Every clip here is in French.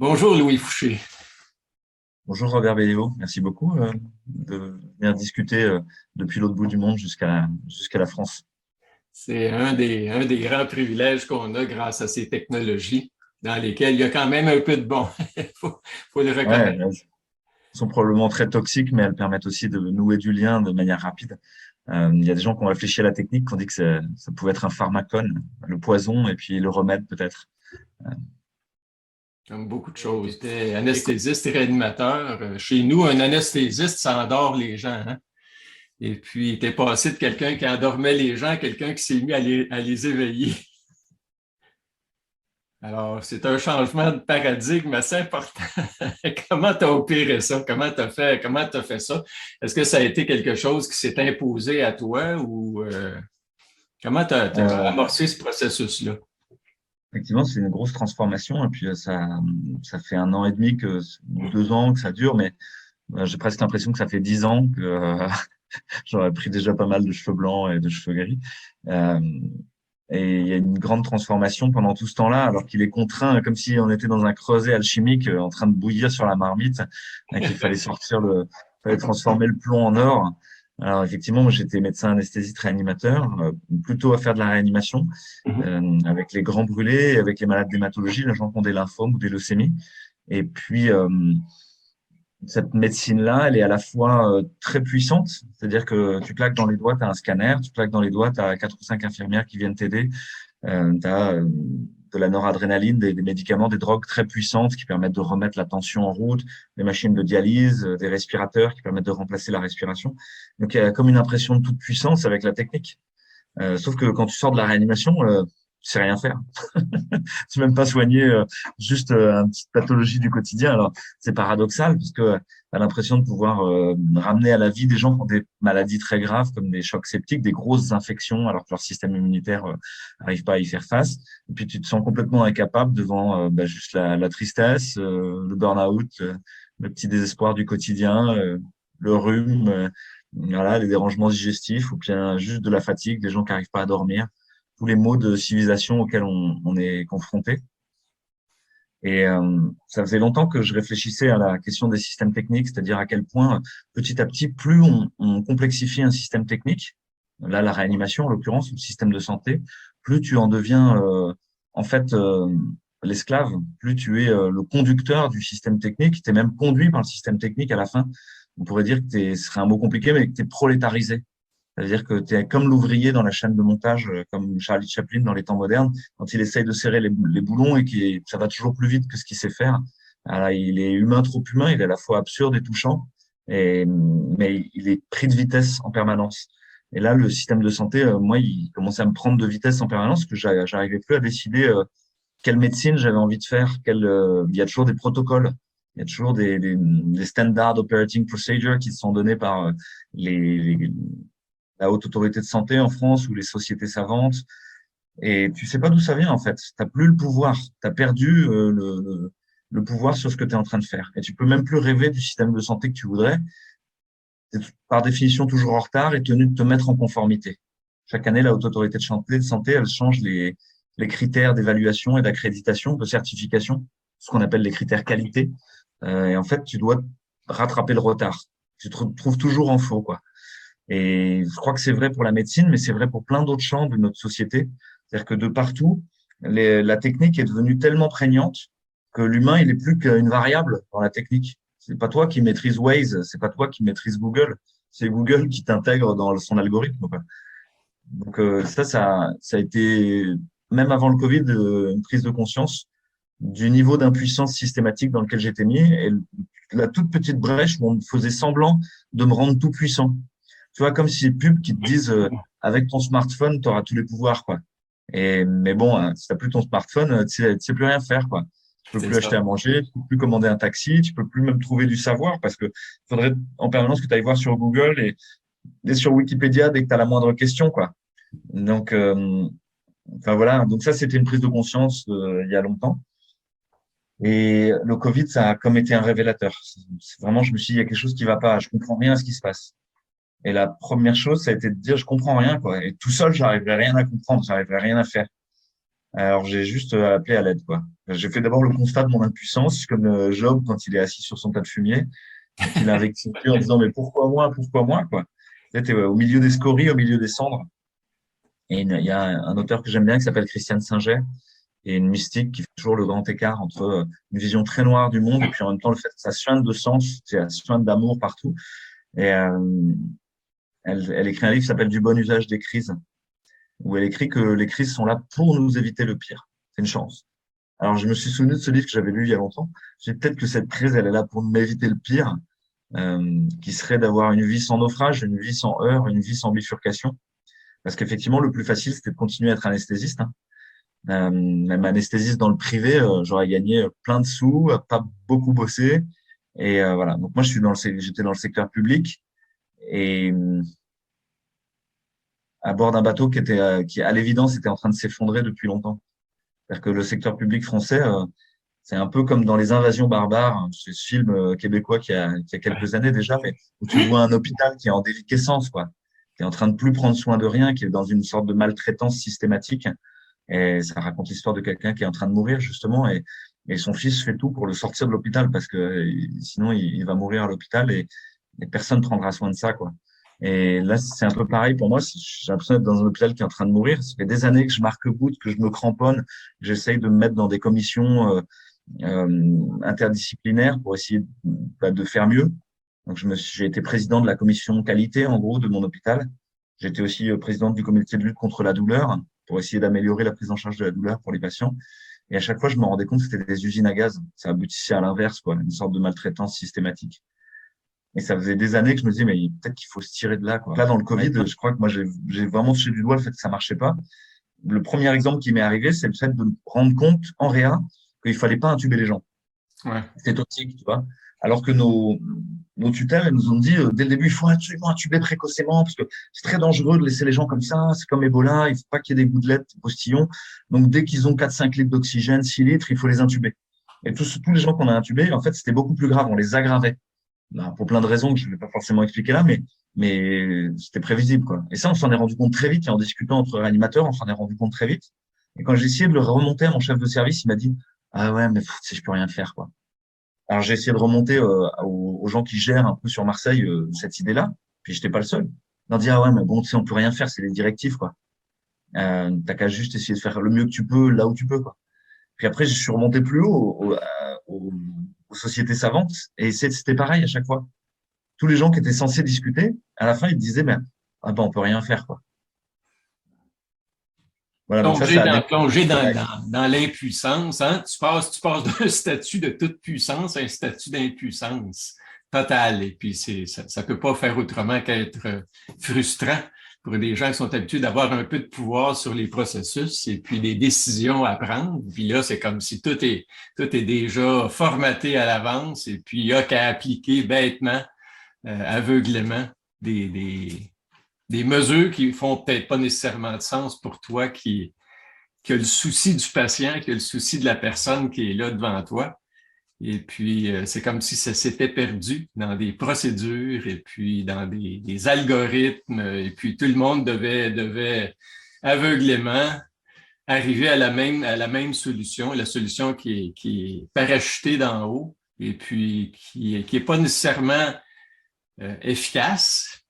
Bonjour Louis Fouché. Bonjour Robert Belliot, merci beaucoup de venir discuter depuis l'autre bout du monde jusqu'à la France. C'est un des grands privilèges qu'on a grâce à ces technologies dans lesquelles il y a quand même un peu de bon. Il faut le Ouais, reconnaître. elles sont probablement très toxiques, mais elles permettent aussi de nouer du lien de manière rapide. Il y a des gens qui ont réfléchi à la technique, qui ont dit que ça pouvait être un pharmacone, le poison et puis le remède peut-être. Comme beaucoup de choses. T'es anesthésiste et réanimateur. Chez nous, un anesthésiste, ça endort les gens, hein? Et puis, t'es passé de quelqu'un qui endormait les gens à quelqu'un qui s'est mis à les éveiller. Alors, c'est un changement de paradigme assez important. Comment tu as opéré ça? Comment tu as fait ça? Est-ce que ça a été quelque chose qui s'est imposé à toi ou comment tu as Euh, amorcé ce processus-là? Effectivement, c'est une grosse transformation et puis ça fait 1 an et demi ou 2 ans que ça dure, mais j'ai presque l'impression que ça fait 10 ans que j'aurais pris déjà pas mal de cheveux blancs et de cheveux gris. Euh, Et il y a une grande transformation pendant tout ce temps-là, alors qu'il est contraint, comme si on était dans un creuset alchimique en train de bouillir sur la marmite, qu'il fallait transformer le plomb en or. Alors effectivement, moi j'étais médecin anesthésiste réanimateur, plutôt à faire de la réanimation, Mhm. avec les grands brûlés, avec les malades d'hématologie, les gens qui ont des lymphomes ou des leucémies. Et puis cette médecine-là, elle est à la fois très puissante, c'est-à-dire que tu claques dans les doigts, tu as un scanner, tu claques dans les doigts, tu as 4 ou 5 infirmières qui viennent t'aider, tu as de la noradrénaline, des médicaments, des drogues très puissantes qui permettent de remettre la tension en route, des machines de dialyse, des respirateurs qui permettent de remplacer la respiration. Donc il y a comme une impression de toute puissance avec la technique. Sauf que quand tu sors de la réanimation, tu sais rien faire. Tu même pas soigner juste une petite pathologie du quotidien. Alors c'est paradoxal parce que tu as l'impression de pouvoir ramener à la vie des gens qui ont des maladies très graves comme des chocs septiques, des grosses infections, alors que leur système immunitaire n'arrive pas à y faire face. Et puis tu te sens complètement incapable devant juste la tristesse, le burn-out, le petit désespoir du quotidien, le rhume, voilà, les dérangements digestifs ou bien juste de la fatigue, des gens qui n'arrivent pas à dormir, tous les maux de civilisation auxquels on est confronté. Et ça faisait longtemps que je réfléchissais à la question des systèmes techniques, c'est-à-dire à quel point, petit à petit, plus on complexifie un système technique, là la réanimation en l'occurrence, le système de santé, plus tu en deviens en fait l'esclave, plus tu es le conducteur du système technique, tu es même conduit par le système technique à la fin. On pourrait dire que ce serait un mot compliqué, mais que tu es prolétarisé. C'est-à-dire que tu es comme l'ouvrier dans la chaîne de montage, comme Charlie Chaplin dans les temps modernes, quand il essaye de serrer les boulons et que ça va toujours plus vite que ce qu'il sait faire. Alors, il est humain, trop humain, il est à la fois absurde et touchant, mais il est pris de vitesse en permanence. Et là, le système de santé, moi, il commençait à me prendre de vitesse en permanence, que j'arrivais plus à décider quelle médecine j'avais envie de faire. Il y a toujours des protocoles, il y a toujours des standard operating procedures qui sont donnés par les la haute autorité de santé en France ou les sociétés savantes. Et tu sais pas d'où ça vient, en fait. T'as plus le pouvoir. Tu as perdu le pouvoir sur ce que tu es en train de faire. Et tu peux même plus rêver du système de santé que tu voudrais. Tu es par définition toujours en retard et tenu de te mettre en conformité. Chaque année, la haute autorité de santé, elle change les critères d'évaluation et d'accréditation, de certification, ce qu'on appelle les critères qualité. Et en fait, tu dois rattraper le retard. Tu te trouves toujours en faux, quoi. Et je crois que c'est vrai pour la médecine, mais c'est vrai pour plein d'autres champs de notre société. C'est-à-dire que de partout, la technique est devenue tellement prégnante que l'humain, il est plus qu'une variable dans la technique. C'est pas toi qui maîtrise Waze, c'est pas toi qui maîtrise Google, c'est Google qui t'intègre dans son algorithme, quoi. Donc ça a été, même avant le Covid, une prise de conscience du niveau d'impuissance systématique dans lequel j'étais mis et la toute petite brèche où on me faisait semblant de me rendre tout puissant. Tu vois, comme ces pubs qui te disent avec ton smartphone, tu auras tous les pouvoirs, quoi. Mais bon, hein, si t'as plus ton smartphone, tu sais plus rien faire, quoi. Tu peux C'est plus acheter ça. à manger, tu peux plus commander un taxi, tu peux plus même trouver du savoir parce que faudrait en permanence que tu ailles voir sur Google et sur Wikipédia dès que tu as la moindre question, quoi. Donc, enfin voilà. Donc ça, c'était une prise de conscience il y a longtemps. Et le Covid, ça a comme été un révélateur. Vraiment, je me suis dit, il y a quelque chose qui va pas. Je comprends rien à ce qui se passe. Et la première chose, ça a été de dire, je comprends rien, quoi. Et tout seul, j'arriverai rien à comprendre, j'arriverai rien à faire. Alors, j'ai juste appelé à l'aide, quoi. J'ai fait d'abord le constat de mon impuissance, comme Job quand il est assis sur son tas de fumier et qu'il invective Dieu en disant, mais pourquoi moi, quoi. Tu au milieu des scories, au milieu des cendres. Et il y a un auteur que j'aime bien qui s'appelle Christiane Singer, et une mystique qui fait toujours le grand écart entre une vision très noire du monde et puis en même temps le fait que ça suinte de sens, ça suinte d'amour partout. Et elle écrit un livre qui s'appelle Du bon usage des crises, où elle écrit que les crises sont là pour nous éviter le pire. C'est une chance. Alors je me suis souvenu de ce livre que j'avais lu il y a longtemps. J'ai peut-être que cette crise, elle est là pour m'éviter le pire, qui serait d'avoir une vie sans naufrage, une vie sans heurts, une vie sans bifurcation. Parce qu'effectivement, le plus facile, c'était de continuer à être anesthésiste, hein. Même anesthésiste dans le privé, j'aurais gagné plein de sous, pas beaucoup bossé. Et voilà. Donc moi, j'étais dans le secteur public et à bord d'un bateau qui à l'évidence était en train de s'effondrer depuis longtemps. C'est-à-dire que le secteur public français, c'est un peu comme dans Les Invasions barbares, hein, ce film québécois qui a quelques années déjà, mais où tu vois un hôpital qui est en déliquescence, quoi, qui est en train de plus prendre soin de rien, qui est dans une sorte de maltraitance systématique. Et ça raconte l'histoire de quelqu'un qui est en train de mourir, justement, et son fils fait tout pour le sortir de l'hôpital parce que sinon il va mourir à l'hôpital et personne ne prendra soin de ça, quoi. Et là, c'est un peu pareil pour moi. J'ai l'impression d'être dans un hôpital qui est en train de mourir. Ça fait des années que je marque bout, que je me cramponne, que j'essaye de me mettre dans des commissions interdisciplinaires pour essayer de faire mieux. Donc, j'ai été président de la commission qualité, en gros, de mon hôpital. J'étais aussi président du comité de lutte contre la douleur pour essayer d'améliorer la prise en charge de la douleur pour les patients. Et à chaque fois, je me rendais compte que c'était des usines à gaz. Ça aboutissait à l'inverse, quoi, une sorte de maltraitance systématique. Et ça faisait des années que je me disais, mais peut-être qu'il faut se tirer de là, quoi. Là, dans le Covid, je crois que moi, j'ai vraiment touché du doigt le fait que ça marchait pas. Le premier exemple qui m'est arrivé, c'est le fait de me rendre compte en réa qu'il fallait pas intuber les gens. Ouais. C'est toxique, tu vois. Alors que nos tutelles, elles nous ont dit dès le début, il faut absolument intuber précocement parce que c'est très dangereux de laisser les gens comme ça. C'est comme Ebola, il faut pas qu'il y ait des gouttelettes, des postillons. Donc, dès qu'ils ont 4-5 litres d'oxygène, 6 litres, il faut les intuber. Et tous les gens qu'on a intubés, en fait, c'était beaucoup plus grave. On les aggravait. Ben, pour plein de raisons que je ne vais pas forcément expliquer là, mais c'était prévisible, quoi. Et ça, on s'en est rendu compte très vite. Et en discutant entre réanimateurs, on s'en est rendu compte très vite. Et quand j'ai essayé de le remonter à mon chef de service, il m'a dit, ah ouais, mais je peux rien faire, quoi. Alors, j'ai essayé de remonter aux gens qui gèrent un peu sur Marseille cette idée-là. Puis, j'étais pas le seul. Ils dit, ah ouais, mais bon, tu sais, on peut rien faire, c'est les directives, quoi. T'as qu'à juste essayer de faire le mieux que tu peux là où tu peux, quoi. Puis après, je suis remonté plus haut aux sociétés savantes et c'était pareil à chaque fois. Tous les gens qui étaient censés discuter, à la fin, ils disaient, ben, ah ben, on peut rien faire, quoi. Voilà, donc Plonger dans l'impuissance, hein? Tu passes d'un statut de toute puissance à un statut d'impuissance totale. Et puis, ça peut pas faire autrement qu'être frustrant pour des gens qui sont habitués d'avoir un peu de pouvoir sur les processus et puis des décisions à prendre. Puis là, c'est comme si tout est déjà formaté à l'avance et puis il n'y a qu'à appliquer bêtement, aveuglément des mesures qui font peut-être pas nécessairement de sens pour toi qui a le souci du patient, qui a le souci de la personne qui est là devant toi. Et puis, c'est comme si ça s'était perdu dans des procédures et puis dans des algorithmes. Et puis, tout le monde devait aveuglément arriver à la même solution, la solution qui est parachutée d'en haut et puis qui est pas nécessairement efficace,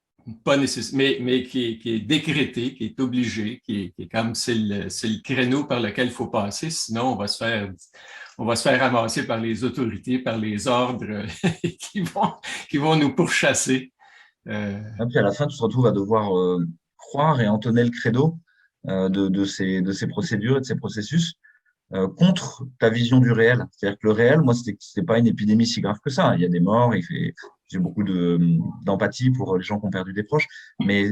pas mais qui est décrété, qui est obligé, qui est comme c'est le créneau par lequel il faut passer, sinon on va se faire ramasser par les autorités, par les ordres qui vont nous pourchasser. Et puis à la fin, tu te retrouves à devoir croire et entonner le credo de ces procédures et de ces processus contre ta vision du réel. C'est-à-dire que le réel, moi, c'était pas une épidémie si grave que ça. Il y a des morts, j'ai beaucoup d'empathie pour les gens qui ont perdu des proches, mais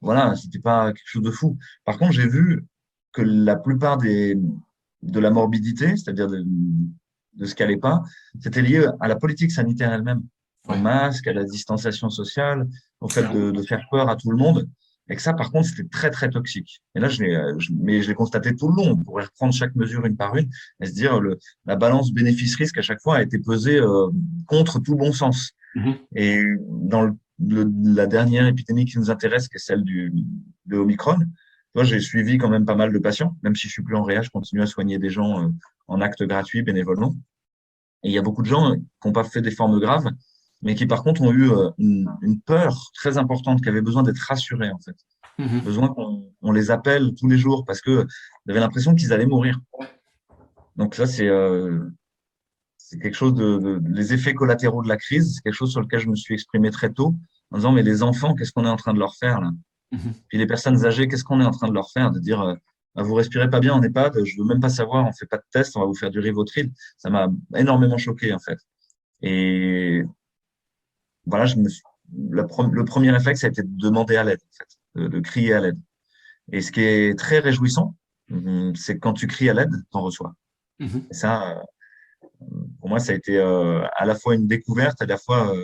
voilà, c'était pas quelque chose de fou. Par contre, j'ai vu que la plupart de la morbidité, c'est-à-dire de ce qu'elle n'est pas, c'était lié à la politique sanitaire elle-même, au masque, à la distanciation sociale, au fait de faire peur à tout le monde. Et que ça, par contre, c'était très, très toxique. Et là, mais je l'ai constaté tout le long. On pourrait reprendre chaque mesure une par une et se dire la balance bénéfice-risque à chaque fois a été pesée contre tout bon sens. Mm-hmm. Et dans la dernière épidémie qui nous intéresse, qui est celle de Omicron, Toi, j'ai suivi quand même pas mal de patients, même si je suis plus en réa, je continue à soigner des gens en acte gratuit, bénévolement. Et il y a beaucoup de gens qui n'ont pas fait des formes graves, mais qui par contre ont eu une peur très importante, qui avaient besoin d'être rassurés en fait. Mhm. Besoin qu'on les appelle tous les jours parce que ils avaient l'impression qu'ils allaient mourir. Donc ça, c'est quelque chose les effets collatéraux de la crise, c'est quelque chose sur lequel je me suis exprimé très tôt en disant, mais les enfants, qu'est-ce qu'on est en train de leur faire là? Mhm. Puis les personnes âgées, qu'est-ce qu'on est en train de leur faire? De dire, ah, vous respirez pas bien en EHPAD, je veux même pas savoir, on fait pas de test, on va vous faire du Rivotril. Ça m'a énormément choqué en fait. Et voilà, le premier réflexe, ça a été de demander à l'aide, en fait, de crier à l'aide. Et ce qui est très réjouissant, c'est que quand tu cries à l'aide, tu en reçois. Mhm. Et ça, pour moi, ça a été à la fois une découverte, à la fois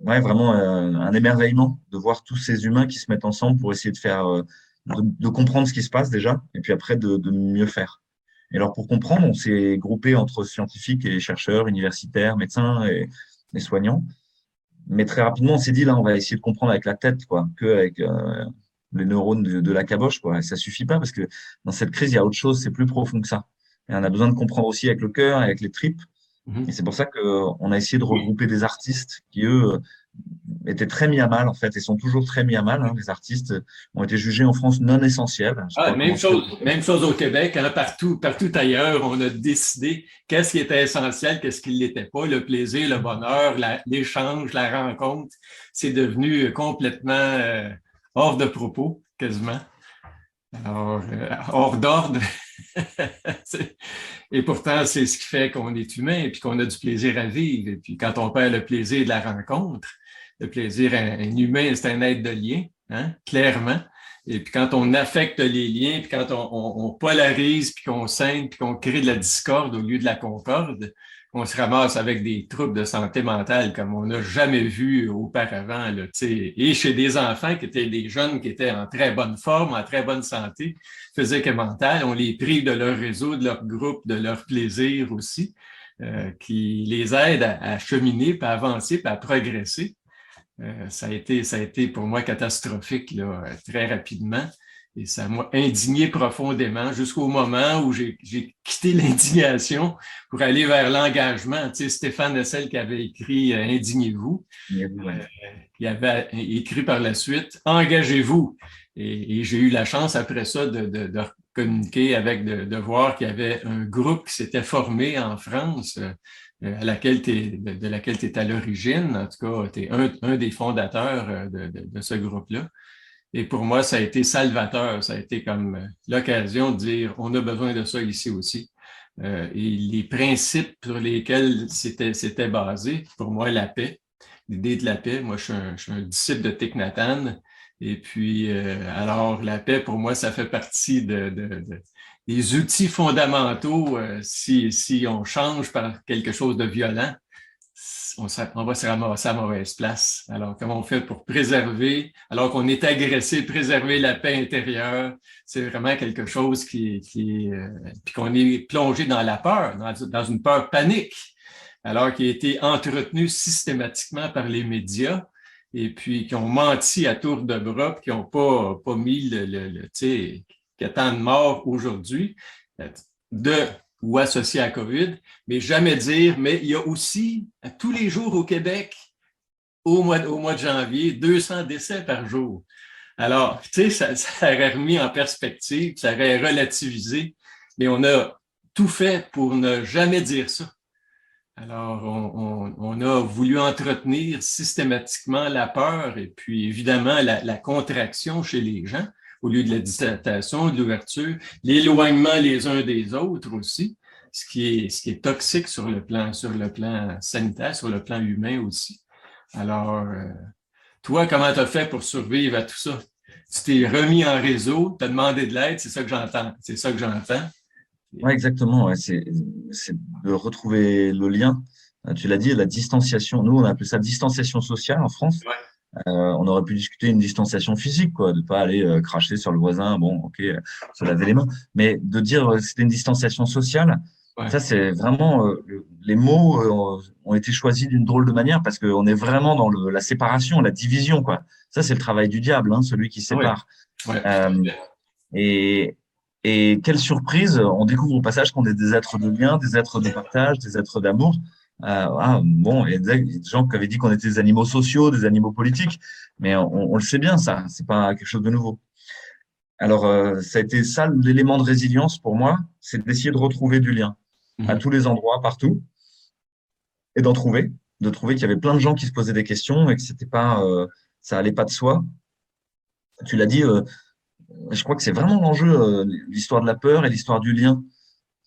ouais, vraiment un émerveillement de voir tous ces humains qui se mettent ensemble pour essayer de faire, de comprendre ce qui se passe déjà, et puis après de mieux faire. Et alors pour comprendre, on s'est groupé entre scientifiques et chercheurs, universitaires, médecins et soignants. Mais très rapidement, on s'est dit, là, on va essayer de comprendre avec la tête, quoi, que avec les neurones de la caboche, quoi. Et ça suffit pas parce que dans cette crise, il y a autre chose, c'est plus profond que ça. Et on a besoin de comprendre aussi avec le cœur, avec les tripes. Et Mhm. c'est pour ça qu'on a essayé de regrouper des artistes qui, eux, étaient très mis à mal, en fait, et sont toujours très mis à mal. Hein. Les artistes ont été jugés en France non essentiels. Je sais Ah, pas comment tu fais. même chose au Québec, hein, partout ailleurs, on a décidé qu'est-ce qui était essentiel, qu'est-ce qui ne l'était pas, le plaisir, le bonheur, l'échange, la rencontre, c'est devenu complètement hors de propos, quasiment. Alors, hors d'ordre. Et pourtant, c'est ce qui fait qu'on est humain et puis qu'on a du plaisir à vivre. Et puis quand on perd le plaisir de la rencontre, le plaisir, un humain, c'est un être de lien, hein, clairement. Et puis quand on affecte les liens, puis quand on polarise, puis qu'on scinde, puis qu'on crée de la discorde au lieu de la concorde, on se ramasse avec des troubles de santé mentale comme on n'a jamais vu auparavant, là, et chez des enfants qui étaient des jeunes qui étaient en très bonne forme, en très bonne santé, physique et mentale, on les prive de leur réseau, de leur groupe, de leur plaisir aussi, qui les aide à cheminer, puis à avancer, puis à progresser. Ça a été pour moi catastrophique là, très rapidement. Et ça m'a indigné profondément jusqu'au moment où j'ai quitté l'indignation pour aller vers l'engagement. Tu sais, Stéphane Hessel qui avait écrit Indignez-vous, Ouais. il avait écrit par la suite Engagez-vous. Et j'ai eu la chance après ça de communiquer avec, de voir qu'il y avait un groupe qui s'était formé en France à laquelle de laquelle tu es à l'origine. En tout cas, tu es un des fondateurs de ce groupe-là. Et pour moi, ça a été salvateur. Ça a été comme l'occasion de dire, on a besoin de ça ici aussi. Et les principes sur lesquels c'était basé, pour moi, la paix, l'idée de la paix. Moi, je suis un disciple de Thich Nhat Hanh. Et puis, alors, la paix, pour moi, ça fait partie des outils fondamentaux. Si on change par quelque chose de violent, on va se ramasser à mauvaise place. Alors, comment on fait pour préserver, alors qu'on est agressé, préserver la paix intérieure, c'est vraiment quelque chose puis qu'on est plongé dans la peur, dans une peur panique, alors qui a été entretenu systématiquement par les médias et puis qui ont menti à tour de bras, puis qui n'ont pas mis tu sais, qu'il y a tant de morts aujourd'hui de ou associés à COVID, mais jamais dire, mais il y a aussi, tous les jours au Québec, au mois de janvier, 200 décès par jour. Alors, tu sais, ça aurait remis en perspective, ça aurait relativisé, mais on a tout fait pour ne jamais dire ça. Alors, on a voulu entretenir systématiquement la peur et puis évidemment la contraction chez les gens au lieu de la distanciation, de l'ouverture, l'éloignement les uns des autres aussi, ce qui est toxique sur le plan sanitaire, sur le plan humain aussi. Alors, toi, comment tu as fait pour survivre à tout ça? Tu t'es remis en réseau, tu as demandé de l'aide, c'est ça que j'entends. C'est ça que j'entends. Ouais, exactement. Ouais. C'est de retrouver le lien. Tu l'as dit, la distanciation. Nous, on appelle ça distanciation sociale en France. Ouais. On aurait pu discuter une distanciation physique, quoi, de pas aller cracher sur le voisin, bon, ok, se laver les mains, mais de dire c'était une distanciation sociale, Ouais. ça c'est vraiment les mots ont été choisis d'une drôle de manière parce qu'on est vraiment dans la séparation, la division, quoi. Ça c'est le travail du diable, hein, celui qui Oui. sépare. Ouais, tout à Euh, fait. et, et quelle surprise, on découvre au passage qu'on est des êtres de lien, des êtres de partage, des êtres d'amour. Bon, il y a des gens qui avaient dit qu'on était des animaux sociaux, des animaux politiques, mais on le sait bien, ça, c'est pas quelque chose de nouveau. Alors, ça a été ça l'élément de résilience pour moi, c'est d'essayer de retrouver du lien à Mhm. tous les endroits, partout, et de trouver qu'il y avait plein de gens qui se posaient des questions et que c'était pas, ça allait pas de soi. Tu l'as dit, je crois que c'est vraiment l'enjeu, l'histoire de la peur et l'histoire du lien.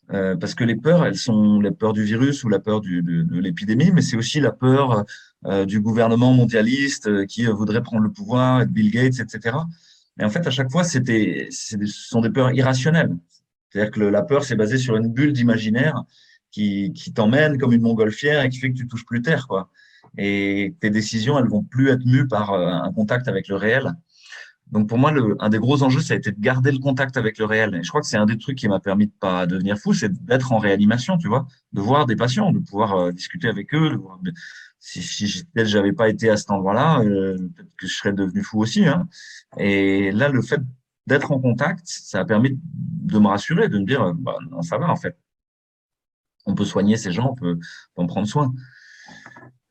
Parce que les peurs, elles sont la peur du virus ou la peur de l'épidémie, mais c'est aussi la peur du gouvernement mondialiste qui voudrait prendre le pouvoir, et de Bill Gates, etc. Et en fait, à chaque fois, ce sont des peurs irrationnelles. C'est-à-dire que la peur, c'est basé sur une bulle d'imaginaire qui t'emmène comme une montgolfière et qui fait que tu touches plus terre, quoi. Et tes décisions, elles vont plus être mues par un contact avec le réel. Donc pour moi, un des gros enjeux, ça a été de garder le contact avec le réel. Et je crois que c'est un des trucs qui m'a permis de pas devenir fou, c'est d'être en réanimation, tu vois, de voir des patients, de pouvoir discuter avec eux. Si peut-être j'avais pas été à cet endroit-là, peut-être que je serais devenu fou aussi, hein. Et là, le fait d'être en contact, ça a permis de me rassurer, de me dire, bah, non, ça va en fait. On peut soigner ces gens, on peut en prendre soin.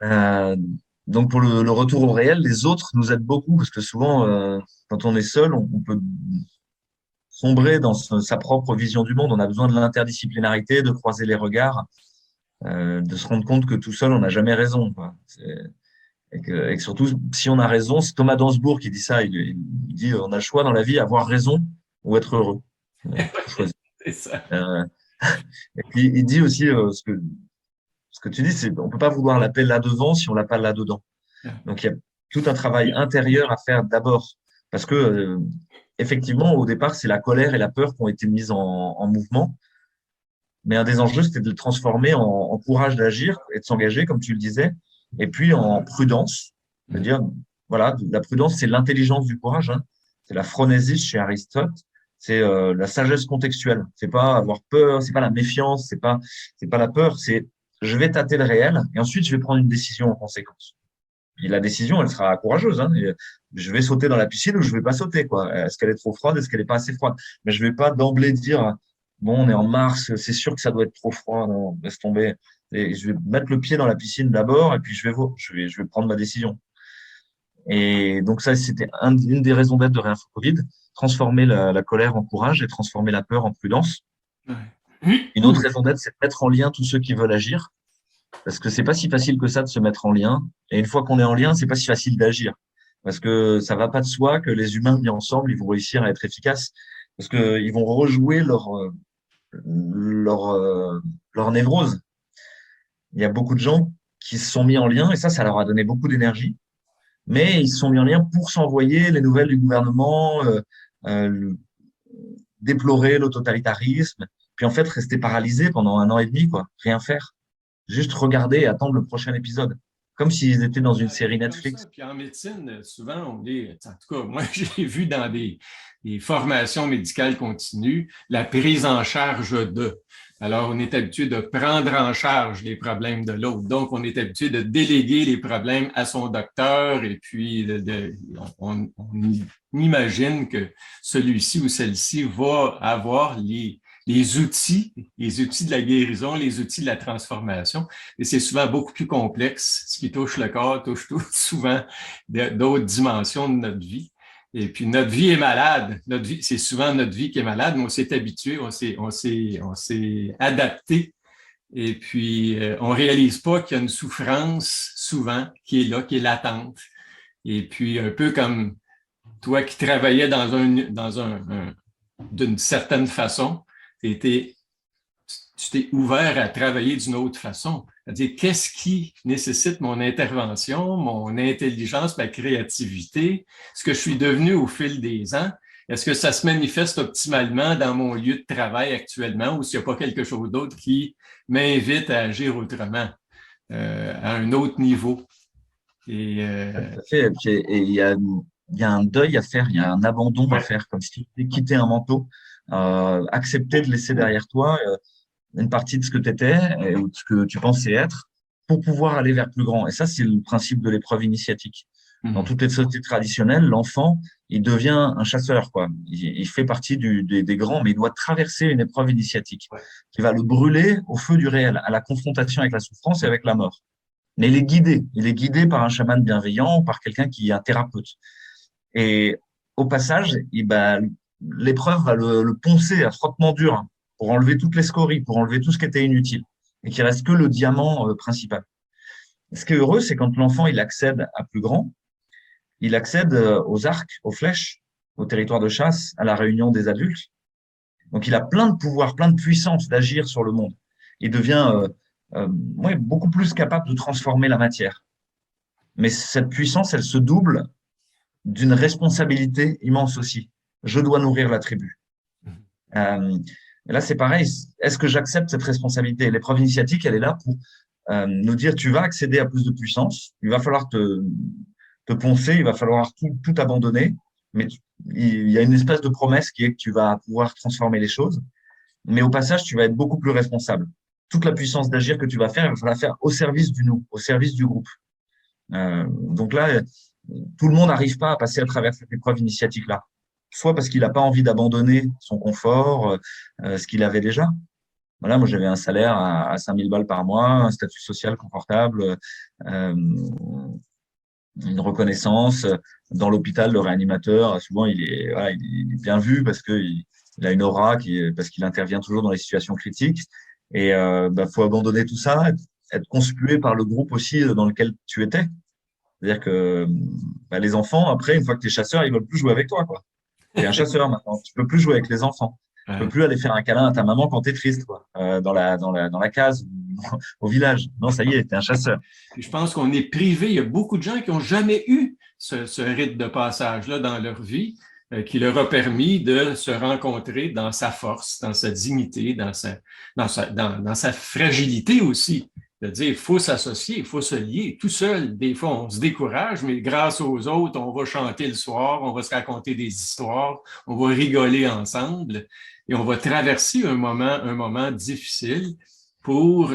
Euh, donc pour le retour au réel, les autres nous aident beaucoup parce que souvent, quand on est seul, on peut sombrer dans sa propre vision du monde. On a besoin de l'interdisciplinarité, de croiser les regards, de se rendre compte que tout seul, on n'a jamais raison, quoi. Et que surtout, si on a raison, c'est Thomas Dansbourg qui dit ça. Il dit on a le choix dans la vie, avoir raison ou être heureux. Faut choisir. C'est ça. Euh, et puis il dit aussi ce que tu dis, c'est on peut pas vouloir la paix là devant si on l'a pas là dedans. Donc, il y a tout un travail intérieur à faire d'abord. Parce que, effectivement, au départ, c'est la colère et la peur qui ont été mises en mouvement. Mais un des enjeux, c'était de le transformer en courage d'agir et de s'engager, comme tu le disais, et puis en prudence. C'est-à-dire, voilà, la prudence, c'est l'intelligence du courage, hein. C'est la phronésis chez Aristote. C'est la sagesse contextuelle. C'est pas avoir peur, c'est pas la méfiance, c'est pas la peur, c'est je vais tâter le réel et ensuite je vais prendre une décision en conséquence. Puis la décision, elle sera courageuse, hein. Et je vais sauter dans la piscine ou je vais pas sauter, quoi. Est-ce qu'elle est trop froide? Est-ce qu'elle est pas assez froide? Mais je vais pas d'emblée dire, bon, on est en mars, c'est sûr que ça doit être trop froid. Non, laisse tomber. Et je vais mettre le pied dans la piscine d'abord et puis je vais prendre ma décision. Et donc ça, c'était une des raisons d'être de Réinfo Covid, transformer la colère en courage et transformer la peur en prudence. Ouais. Une autre raison d'être, c'est de mettre en lien tous ceux qui veulent agir. Parce que c'est pas si facile que ça de se mettre en lien. Et une fois qu'on est en lien, c'est pas si facile d'agir. Parce que ça va pas de soi que les humains mis ensemble, ils vont réussir à être efficaces. Parce que ils vont rejouer leur, leur névrose. Il y a beaucoup de gens qui se sont mis en lien et ça leur a donné beaucoup d'énergie. Mais ils se sont mis en lien pour s'envoyer les nouvelles du gouvernement, euh, déplorer le totalitarisme. Puis en fait, rester paralysé pendant 1 an et demi, quoi. Rien faire. Juste regarder et attendre le prochain épisode. Comme s'ils étaient dans une série Comme ça. Netflix. Puis en médecine, souvent, on est, en tout cas, moi, j'ai vu dans des formations médicales continues la prise en charge de. Alors, on est habitué de prendre en charge les problèmes de l'autre. Donc, on est habitué de déléguer les problèmes à son docteur et puis on imagine que celui-ci ou celle-ci va avoir les outils de la guérison, les outils de la transformation. Et c'est souvent beaucoup plus complexe. Ce qui touche le corps touche tout, souvent d'autres dimensions de notre vie. Et puis, notre vie est malade. C'est souvent notre vie qui est malade, mais on s'est habitué, on s'est adapté. Et puis, on ne réalise pas qu'il y a une souffrance, souvent, qui est là, qui est latente. Et puis, un peu comme toi qui travaillais d'une certaine façon, tu t'es ouvert à travailler d'une autre façon. C'est-à-dire, qu'est-ce qui nécessite mon intervention, mon intelligence, ma créativité, ce que je suis devenu au fil des ans? Est-ce que ça se manifeste optimalement dans mon lieu de travail actuellement ou s'il n'y a pas quelque chose d'autre qui m'invite à agir autrement, à un autre niveau? Et, Tout à fait. Et il y a un deuil à faire, il y a un abandon à ouais. faire, comme si tu devais quitter un manteau, accepter de laisser derrière toi une partie de ce que tu étais ou de ce que tu pensais être pour pouvoir aller vers plus grand. Et ça, c'est le principe de l'épreuve initiatique. Dans Mhm. toutes les sociétés traditionnelles, l'enfant, il devient un chasseur, quoi. Il fait partie des grands, mais il doit traverser une épreuve initiatique Ouais. qui va le brûler au feu du réel, à la confrontation avec la souffrance et avec la mort. Mais il est guidé. Il est guidé par un chaman bienveillant, par quelqu'un qui est un thérapeute. Et au passage, l'épreuve va le poncer à frottement dur, hein, pour enlever toutes les scories, pour enlever tout ce qui était inutile, et qu'il reste que le diamant principal. Ce qui est heureux, c'est quand l'enfant il accède à plus grand, il accède aux arcs, aux flèches, au territoire de chasse, à la réunion des adultes. Donc il a plein de pouvoir, plein de puissance d'agir sur le monde. Il devient ouais, beaucoup plus capable de transformer la matière. Mais cette puissance, elle se double d'une responsabilité immense aussi. Je dois nourrir la tribu. Euh, et là, c'est pareil. Est-ce que j'accepte cette responsabilité? L'épreuve initiatique, elle est là pour nous dire, tu vas accéder à plus de puissance, il va falloir te poncer, il va falloir tout abandonner, mais il y a une espèce de promesse qui est que tu vas pouvoir transformer les choses, mais au passage, tu vas être beaucoup plus responsable. Toute la puissance d'agir que tu vas faire, il va la faire au service du nous, au service du groupe. Donc là, tout le monde n'arrive pas à passer à travers cette épreuve initiatique-là. Soit parce qu'il n'a pas envie d'abandonner son confort, ce qu'il avait déjà. Voilà, moi, j'avais un salaire à 5 000 balles par mois, un statut social confortable, euh, une reconnaissance. Dans l'hôpital, le réanimateur, souvent, voilà, il est bien vu parce il a une aura, parce qu'il intervient toujours dans les situations critiques. Et faut abandonner tout ça, être conspué par le groupe aussi dans lequel tu étais. C'est-à-dire que les enfants, après, une fois que tu es chasseur, ils veulent plus jouer avec toi, quoi. Tu es un chasseur maintenant. Tu peux plus jouer avec les enfants. Tu peux Ouais. plus aller faire un câlin à ta maman quand tu es triste, quoi, dans la case, au village. Non, ça y est, tu es un chasseur. Puis je pense qu'on est privé. Il y a beaucoup de gens qui n'ont jamais eu ce rite de passage-là dans leur vie, qui leur a permis de se rencontrer dans sa force, dans sa dignité, dans sa fragilité aussi. De dire, il faut s'associer, il faut se lier. Tout seul, des fois, on se décourage, mais grâce aux autres, on va chanter le soir, on va se raconter des histoires, on va rigoler ensemble et on va traverser un moment difficile pour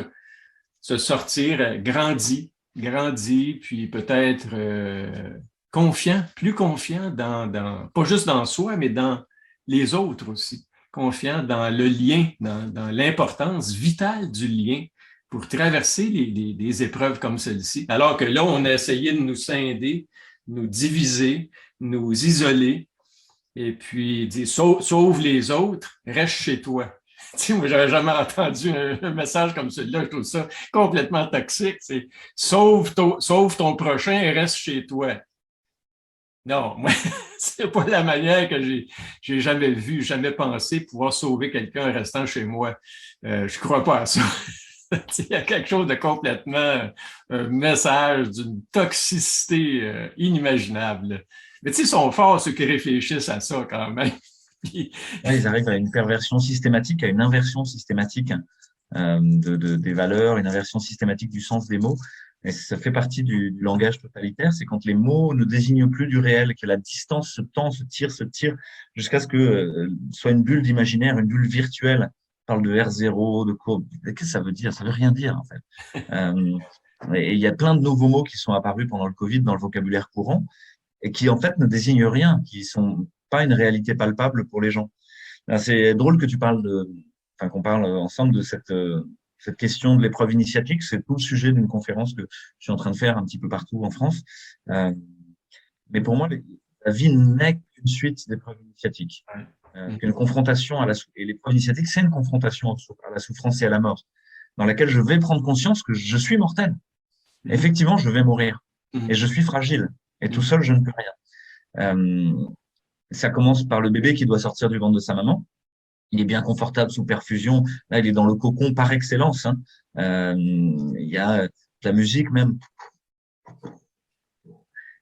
se sortir grandi, puis peut-être confiant, plus confiant pas juste dans soi, mais dans les autres aussi. Confiant dans le lien, dans l'importance vitale du lien pour traverser les épreuves comme celle-ci. Alors que là, on a essayé de nous scinder, nous diviser, nous isoler, et puis dire sauve les autres, reste chez toi. Tu sais, moi, j'avais jamais entendu un message comme celui-là. Je trouve ça complètement toxique. C'est sauve ton prochain et reste chez toi. Non, moi, c'est pas la manière que j'ai jamais vu, jamais pensé pouvoir sauver quelqu'un en restant chez moi. Je crois pas à ça. Il y a quelque chose de complètement un message d'une toxicité inimaginable. Mais tu sais, ils sont forts ceux qui réfléchissent à ça quand même. Puis, Ouais, ils arrivent à une perversion systématique, à une inversion systématique des valeurs, une inversion systématique du sens des mots. Et ça fait partie du langage totalitaire, c'est quand les mots ne désignent plus du réel, que la distance se tend, se tire, jusqu'à ce que soit une bulle d'imaginaire, une bulle virtuelle. On parle de R0, de courbe. Qu'est-ce que ça veut dire? Ça veut rien dire, en fait. Et il y a plein de nouveaux mots qui sont apparus pendant le Covid dans le vocabulaire courant et qui, en fait, ne désignent rien, qui sont pas une réalité palpable pour les gens. C'est drôle que tu parles qu'on parle ensemble de cette question de l'épreuve initiatique. C'est tout le sujet d'une conférence que je suis en train de faire un petit peu partout en France. Euh, mais pour moi, la vie n'est qu'une suite d'épreuves initiatiques. Qu'une confrontation et l'épreuve initiatique, c'est une confrontation à la souffrance et à la mort, dans laquelle je vais prendre conscience que je suis mortel. Effectivement, je vais mourir. Et je suis fragile. Et tout seul, je ne peux rien. Ça commence par le bébé qui doit sortir du ventre de sa maman. Il est bien confortable sous perfusion. Là, il est dans le cocon par excellence, hein. Il y a de la musique même.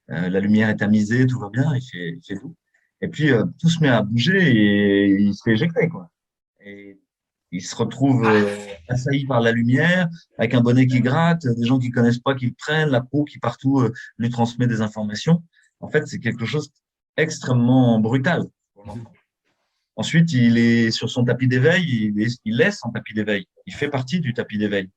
La lumière est tamisée, tout va bien, il fait doux. Et puis, tout se met à bouger et il se fait éjecter, quoi. Et il se retrouve assailli par la lumière, avec un bonnet qui gratte, des gens qui connaissent pas, qui le prennent, la peau qui partout lui transmet des informations. En fait, c'est quelque chose d'extrêmement brutal. Ensuite, il est sur son tapis d'éveil, il laisse son tapis d'éveil. Il fait partie du tapis d'éveil.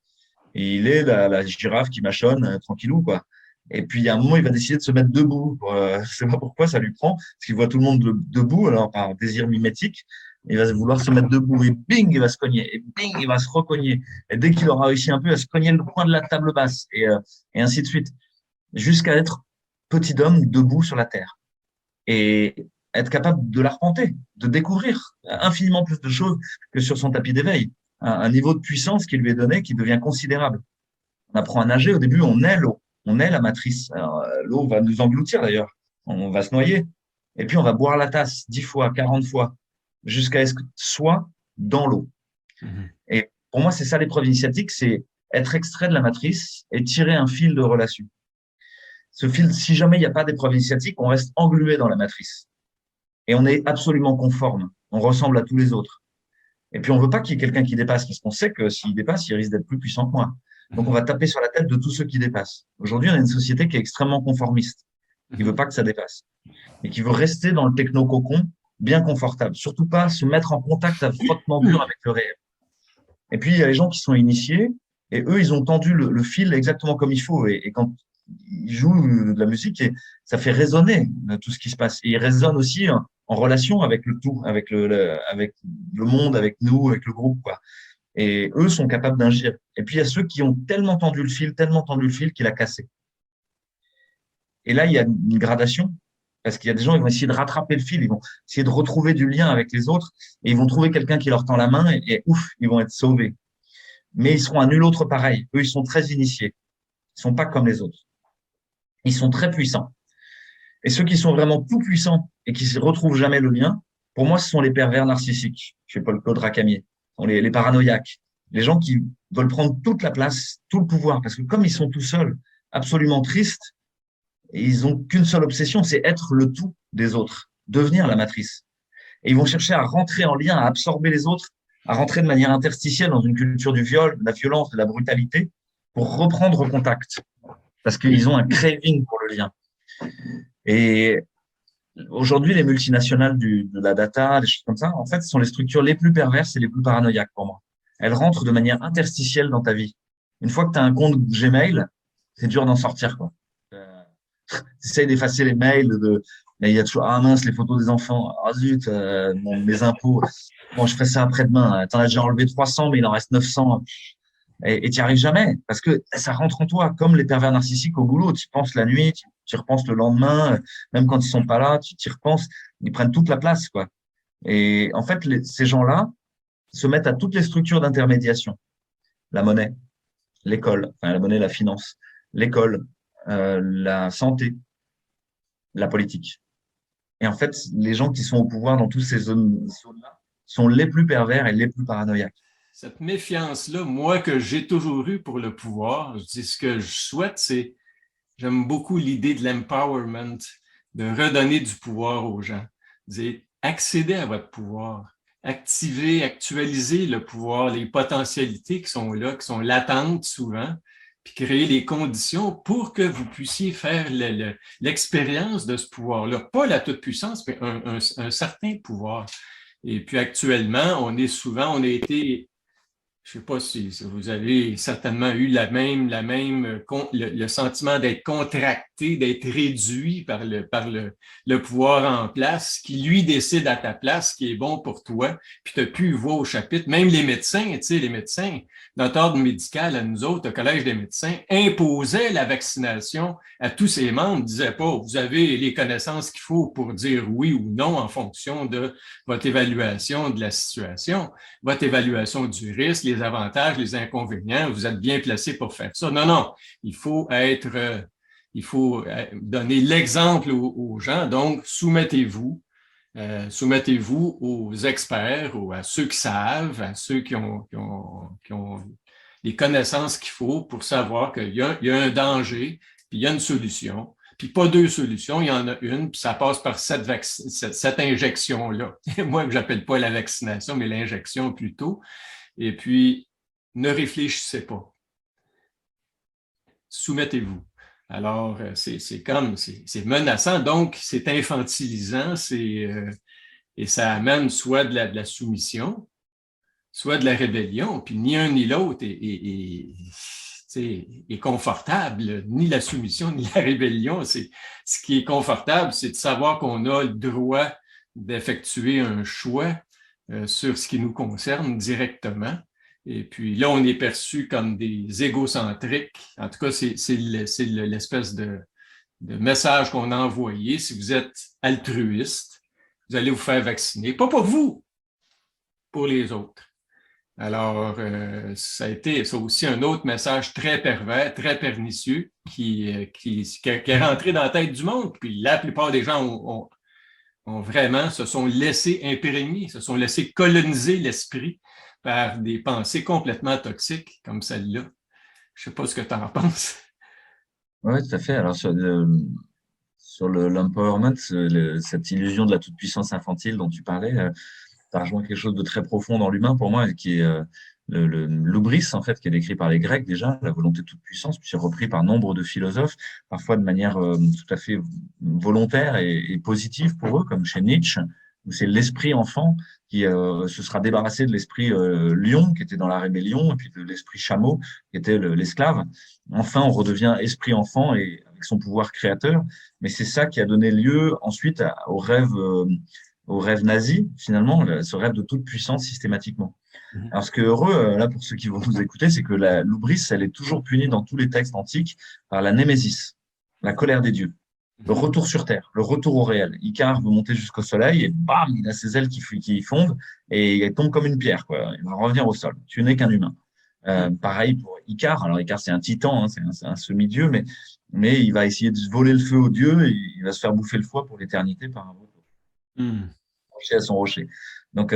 Et il est la girafe qui mâchonne tranquillou, quoi. Et puis, à un moment, il va décider de se mettre debout. Je sais pas pourquoi ça lui prend, parce qu'il voit tout le monde debout, alors par désir mimétique, il va vouloir se mettre debout et bing, il va se cogner. Et bing, il va se recogner. Et dès qu'il aura réussi un peu, il va se cogner le coin de la table basse. Et ainsi de suite. Jusqu'à être petit homme debout sur la terre. Et être capable de l'arpenter, de découvrir infiniment plus de choses que sur son tapis d'éveil. Un niveau de puissance qui lui est donné qui devient considérable. On apprend à nager, au début, on est l'eau, on est la matrice. L'eau va nous engloutir d'ailleurs, on va se noyer. Et puis, on va boire la tasse 10 fois, 40 fois, jusqu'à ce que soit dans l'eau. Mhm. Et pour moi, c'est ça l'épreuve initiatique, c'est être extrait de la matrice et tirer un fil de relation. Ce fil, si jamais il n'y a pas d'épreuve initiatique, on reste englué dans la matrice. Et on est absolument conforme. On ressemble à tous les autres. Et puis, on veut pas qu'il y ait quelqu'un qui dépasse, parce qu'on sait que s'il dépasse, il risque d'être plus puissant que moi. Donc, on va taper sur la tête de tous ceux qui dépassent. Aujourd'hui, on a une société qui est extrêmement conformiste, qui veut pas que ça dépasse, et qui veut rester dans le techno-cocon bien confortable. Surtout pas se mettre en contact à frottement dur avec le réel. Et puis, il y a les gens qui sont initiés, et eux, ils ont tendu le fil exactement comme il faut. Et quand ils jouent de la musique, et ça fait résonner tout ce qui se passe. Et ils résonnent aussi en relation avec le tout, avec le monde, avec nous, avec le groupe, quoi. Et eux sont capables d'agir. Et puis, il y a ceux qui ont tellement tendu le fil qu'il a cassé. Et là, il y a une gradation, parce qu'il y a des gens qui vont essayer de rattraper le fil, ils vont essayer de retrouver du lien avec les autres, et ils vont trouver quelqu'un qui leur tend la main, et ouf, ils vont être sauvés. Mais ils seront à nul autre pareil. Eux, ils sont très initiés. Ils sont pas comme les autres. Ils sont très puissants. Et ceux qui sont vraiment tout puissants et qui ne retrouvent jamais le lien, pour moi, ce sont les pervers narcissiques, chez Paul-Claude Racamier, les paranoïaques, les gens qui veulent prendre toute la place, tout le pouvoir, parce que comme ils sont tout seuls, absolument tristes, et ils ont qu'une seule obsession, c'est être le tout des autres, devenir la matrice. Et ils vont chercher à rentrer en lien, à absorber les autres, à rentrer de manière interstitielle dans une culture du viol, de la violence, de la brutalité, pour reprendre contact, parce qu'ils ont un craving pour le lien. Et aujourd'hui, les multinationales de la data, des choses comme ça, en fait, ce sont les structures les plus perverses et les plus paranoïaques pour moi. Elles rentrent de manière interstitielle dans ta vie. Une fois que tu as un compte Gmail, c'est dur d'en sortir, quoi. Tu essayes d'effacer les mails mais il y a toujours, ah mince, les photos des enfants. Ah zut, mes impôts. Bon, je ferai ça après-demain. T'en as déjà enlevé 300, mais il en reste 900. Et tu n'y arrives jamais parce que ça rentre en toi, comme les pervers narcissiques au boulot. Tu y penses la nuit, tu y repenses le lendemain, même quand ils sont pas là, tu y repenses. Ils prennent toute la place, quoi. Et en fait, ces gens-là se mettent à toutes les structures d'intermédiation. La monnaie, l'école, enfin la monnaie, la finance, l'école, la santé, la politique. Et en fait, les gens qui sont au pouvoir dans toutes ces zones-là sont les plus pervers et les plus paranoïaques. Cette méfiance-là, moi, que j'ai toujours eue pour le pouvoir, je dis ce que je souhaite, c'est, j'aime beaucoup l'idée de l'empowerment, de redonner du pouvoir aux gens. Dire, accédez à votre pouvoir, activer, actualiser le pouvoir, les potentialités qui sont là, qui sont latentes souvent, puis créer les conditions pour que vous puissiez faire l'expérience de ce pouvoir-là. Pas la toute-puissance, mais un certain pouvoir. Et puis actuellement, on a été, je ne sais pas si vous avez certainement eu le sentiment d'être contracté, d'être réduit par le pouvoir en place, qui lui décide à ta place ce qui est bon pour toi, puis tu n'as plus voix au chapitre. Même les médecins, tu sais, les médecins, notre ordre médical à nous autres, au Collège des médecins, imposaient la vaccination à tous ses membres, ne disaient pas, vous avez les connaissances qu'il faut pour dire oui ou non en fonction de votre évaluation de la situation, votre évaluation du risque, les avantages, les inconvénients, vous êtes bien placé pour faire ça. Non, non, il faut donner l'exemple aux gens. Donc, soumettez-vous aux experts, à ceux qui savent, à ceux qui ont les connaissances qu'il faut pour savoir qu'il y a un danger, puis il y a une solution. Puis pas deux solutions, il y en a une, puis ça passe par cette injection-là. Moi, que j'appelle pas la vaccination, mais l'injection plutôt. Et puis, ne réfléchissez pas. Soumettez-vous. Alors, c'est menaçant, donc c'est infantilisant, et ça amène soit de la soumission, soit de la rébellion, puis ni un ni l'autre est confortable, ni la soumission, ni la rébellion. Ce qui est confortable, c'est de savoir qu'on a le droit d'effectuer un choix sur ce qui nous concerne directement. Et puis là, on est perçu comme des égocentriques. En tout cas, c'est l'espèce de message qu'on a envoyé. Si vous êtes altruiste, vous allez vous faire vacciner. Pas pour vous, pour les autres. Alors, ça a été ça aussi un autre message très pervers, très pernicieux qui est rentré dans la tête du monde. Puis la plupart des gens ont vraiment se sont laissés imprégner, se sont laissés coloniser l'esprit par des pensées complètement toxiques comme celle-là. Je ne sais pas ce que tu en penses. Oui, tout à fait. Alors, sur l'empowerment, cette illusion de la toute-puissance infantile dont tu parlais, ça rejoint quelque chose de très profond dans l'humain pour moi, qui est l'hubris, en fait, qui est décrit par les Grecs déjà, la volonté de toute puissance, puis c'est repris par nombre de philosophes, parfois de manière tout à fait volontaire et positive pour eux, comme chez Nietzsche, où c'est l'esprit enfant qui se sera débarrassé de l'esprit lion, qui était dans la rébellion, et puis de l'esprit chameau, qui était l'esclave. Enfin, on redevient esprit enfant et avec son pouvoir créateur, mais c'est ça qui a donné lieu ensuite au rêve nazi, finalement, ce rêve de toute puissance systématiquement. Alors, ce qui est heureux, là, pour ceux qui vont nous écouter, c'est que l'hubris, elle est toujours punie dans tous les textes antiques par la némésis, la colère des dieux, le retour sur Terre, le retour au réel. Icare veut monter jusqu'au soleil et bam, il a ses ailes qui fondent et il tombe comme une pierre, quoi. Il va revenir au sol. Tu n'es qu'un humain. Pareil pour Icare. Alors, Icare, c'est un titan, hein, c'est un semi-dieu, mais il va essayer de voler le feu aux dieux et il va se faire bouffer le foie pour l'éternité par un vautour. À son rocher. Donc,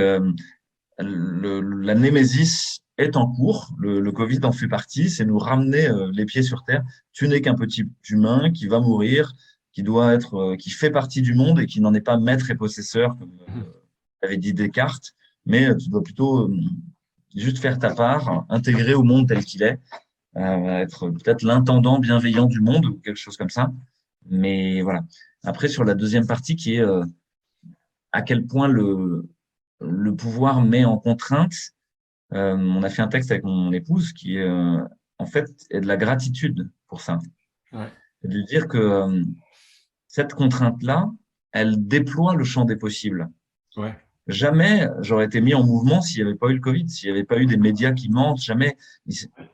la némésis est en cours. Le Covid en fait partie. C'est nous ramener les pieds sur terre. Tu n'es qu'un petit humain qui va mourir, qui fait partie du monde et qui n'en est pas maître et possesseur, comme avait dit Descartes. Mais tu dois plutôt juste faire ta part, intégrer au monde tel qu'il est, être peut-être l'intendant bienveillant du monde ou quelque chose comme ça. Mais voilà. Après, sur la deuxième partie qui est à quel point le pouvoir met en contrainte. On a fait un texte avec mon épouse qui en fait est de la gratitude pour ça. Ouais. Et de lui dire que cette contrainte-là, elle déploie le champ des possibles. Ouais. Jamais j'aurais été mis en mouvement s'il n'y avait pas eu le Covid, s'il n'y avait pas eu des médias qui mentent, jamais.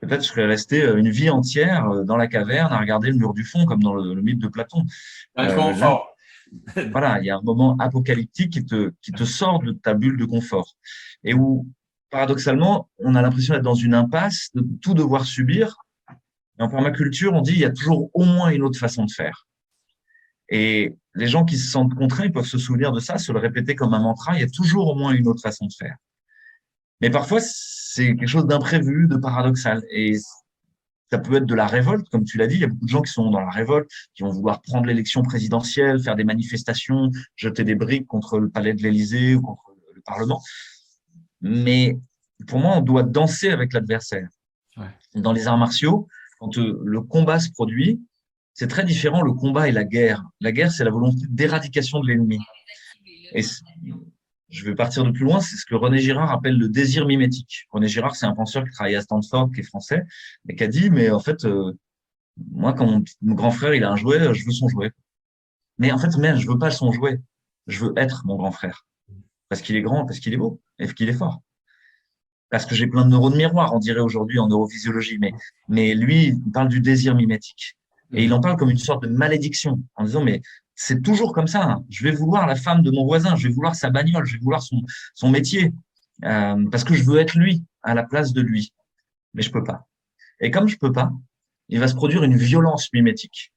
Peut-être je serais resté une vie entière dans la caverne à regarder le mur du fond, comme dans le mythe de Platon. Dans le confort. Voilà, il y a un moment apocalyptique qui te sort de ta bulle de confort et où, paradoxalement, on a l'impression d'être dans une impasse, de tout devoir subir. Et en permaculture, on dit il y a toujours au moins une autre façon de faire. Et les gens qui se sentent contraints, ils peuvent se souvenir de ça, se le répéter comme un mantra, il y a toujours au moins une autre façon de faire. Mais parfois, c'est quelque chose d'imprévu, de paradoxal. Et ça peut être de la révolte, comme tu l'as dit. Il y a beaucoup de gens qui sont dans la révolte, qui vont vouloir prendre l'élection présidentielle, faire des manifestations, jeter des briques contre le palais de l'Élysée ou contre le Parlement. Mais pour moi, on doit danser avec l'adversaire. Ouais. Dans les arts martiaux, quand le combat se produit, c'est très différent le combat et la guerre. La guerre, c'est la volonté d'éradication de l'ennemi. Et je vais partir de plus loin, c'est ce que René Girard appelle le désir mimétique. René Girard, c'est un penseur qui travaille à Stanford, qui est français, et qui a dit, mais en fait, moi, quand mon grand frère, il a un jouet, je veux son jouet. Mais en fait, je veux pas son jouet. Je veux être mon grand frère. Parce qu'il est grand, parce qu'il est beau, et qu'il est fort. Parce que j'ai plein de neurones miroirs, on dirait aujourd'hui en neurophysiologie. Mais lui, il parle du désir mimétique. Et il en parle comme une sorte de malédiction, en disant, mais c'est toujours comme ça. Hein. Je vais vouloir la femme de mon voisin, je vais vouloir sa bagnole, je vais vouloir son métier, parce que je veux être lui, à la place de lui. Mais je peux pas. Et comme je peux pas, il va se produire une violence mimétique.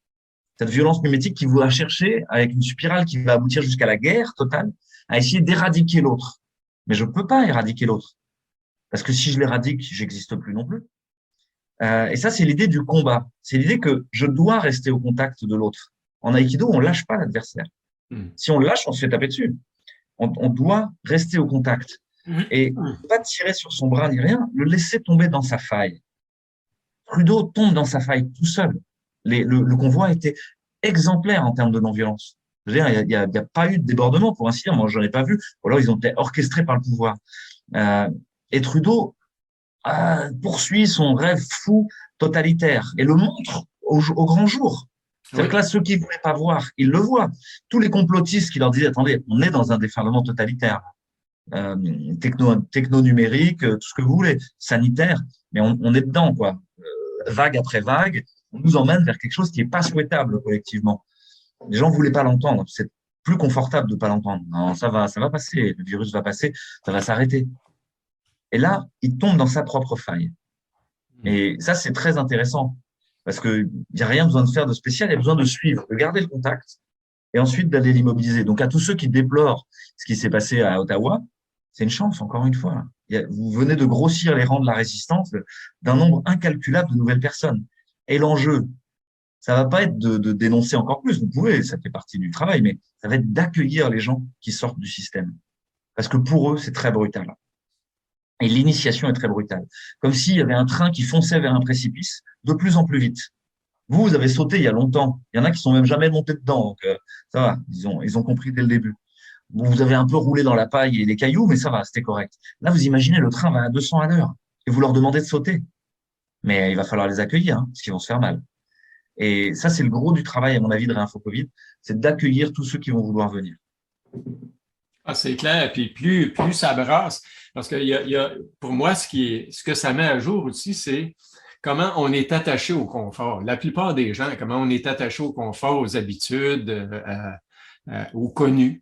Cette violence mimétique qui va chercher, avec une spirale qui va aboutir jusqu'à la guerre totale, à essayer d'éradiquer l'autre. Mais je peux pas éradiquer l'autre. Parce que si je l'éradique, j'existe plus non plus. Et ça, c'est l'idée du combat. C'est l'idée que je dois rester au contact de l'autre. En aïkido, on lâche pas l'adversaire. Si on le lâche, on se fait taper dessus. On doit rester au contact. Et pas tirer sur son bras ni rien, le laisser tomber dans sa faille. Trudeau tombe dans sa faille tout seul. Le convoi était exemplaire en termes de non-violence. Je veux dire, il y a pas eu de débordement, pour ainsi dire. Moi, j'en ai pas vu. Ou alors, ils ont été orchestrés par le pouvoir. Et Trudeau poursuit son rêve fou totalitaire et le montre au grand jour. C'est-à-dire que là, ceux qui ne voulaient pas voir, ils le voient. Tous les complotistes qui leur disaient, attendez, on est dans un déferlement totalitaire, techno-numérique, tout ce que vous voulez, sanitaire, mais on est dedans, quoi. Vague après vague, on nous emmène vers quelque chose qui n'est pas souhaitable collectivement. Les gens ne voulaient pas l'entendre. C'est plus confortable de ne pas l'entendre. Non, ça va passer. Le virus va passer, ça va s'arrêter. Et là, il tombe dans sa propre faille. Et ça, c'est très intéressant parce qu'il n'y a rien besoin de faire de spécial, il y a besoin de suivre, de garder le contact et ensuite d'aller l'immobiliser. Donc, à tous ceux qui déplorent ce qui s'est passé à Ottawa, c'est une chance, encore une fois. Vous venez de grossir les rangs de la résistance d'un nombre incalculable de nouvelles personnes. Et l'enjeu, ça va pas être de dénoncer encore plus. Vous pouvez, ça fait partie du travail, mais ça va être d'accueillir les gens qui sortent du système. Parce que pour eux, c'est très brutal. Et l'initiation est très brutale. Comme s'il y avait un train qui fonçait vers un précipice de plus en plus vite. Vous avez sauté il y a longtemps. Il y en a qui sont même jamais montés dedans. Donc, ça va. Ils ont compris dès le début. Vous avez un peu roulé dans la paille et les cailloux, mais ça va, c'était correct. Là, vous imaginez, le train va à 200 à l'heure et vous leur demandez de sauter. Mais il va falloir les accueillir, parce qu'ils vont se faire mal. Et ça, c'est le gros du travail, à mon avis, de Réinfo Covid, c'est d'accueillir tous ceux qui vont vouloir venir. Ah, c'est clair. Puis plus ça brasse, parce que pour moi, ce que ça met à jour aussi, c'est comment on est attaché au confort. La plupart des gens, comment on est attaché au confort, aux habitudes, au connu.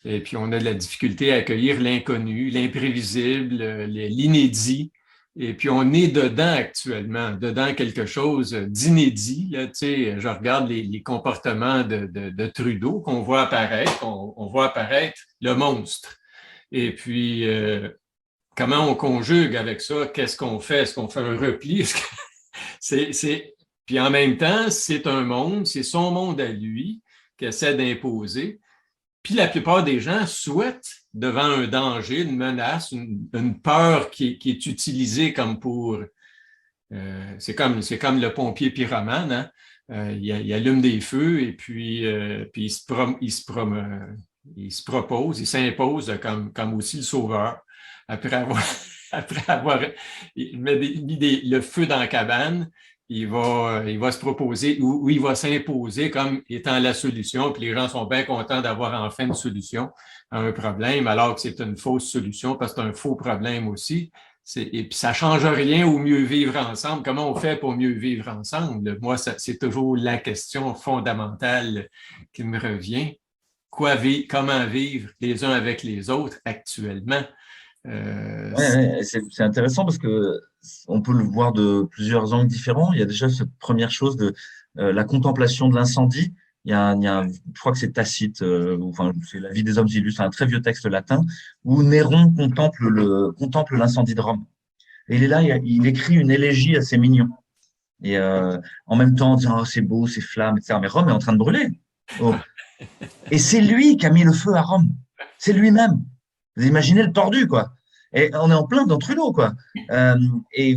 Et puis, on a de la difficulté à accueillir l'inconnu, l'imprévisible, l'inédit. Et puis, on est dedans actuellement, dedans quelque chose d'inédit. Là, tu sais, je regarde les comportements de Trudeau qu'on voit apparaître. On voit apparaître le monstre. Et puis, comment on conjugue avec ça? Qu'est-ce qu'on fait? Est-ce qu'on fait un repli? Puis en même temps, c'est un monde, c'est son monde à lui qui essaie d'imposer. Puis la plupart des gens souhaitent, devant un danger, une menace, une peur qui est utilisée comme pour... c'est comme le pompier pyromane, hein? Il allume des feux et puis il se propose, il s'impose comme aussi le sauveur. Après avoir mis le feu dans la cabane, il va se proposer ou il va s'imposer comme étant la solution, puis les gens sont bien contents d'avoir enfin une solution à un problème, alors que c'est une fausse solution parce que c'est un faux problème aussi. Et puis ça ne change rien au mieux vivre ensemble. Comment on fait pour mieux vivre ensemble? Moi, c'est toujours la question fondamentale qui me revient. Comment vivre les uns avec les autres actuellement? C'est intéressant parce que on peut le voir de plusieurs angles différents. Il y a déjà cette première chose de la contemplation de l'incendie. Je crois que c'est Tacite, enfin c'est La vie des hommes illustres, un très vieux texte latin où Néron contemple l'incendie de Rome. Et il est là, il écrit une élégie assez mignon. Et en même temps, en disant oh, c'est beau, ces flammes, etc. Mais Rome est en train de brûler. Oh. Et c'est lui qui a mis le feu à Rome. C'est lui-même. Vous imaginez le tordu, quoi. Et on est en plein dans Trudeau, quoi. Et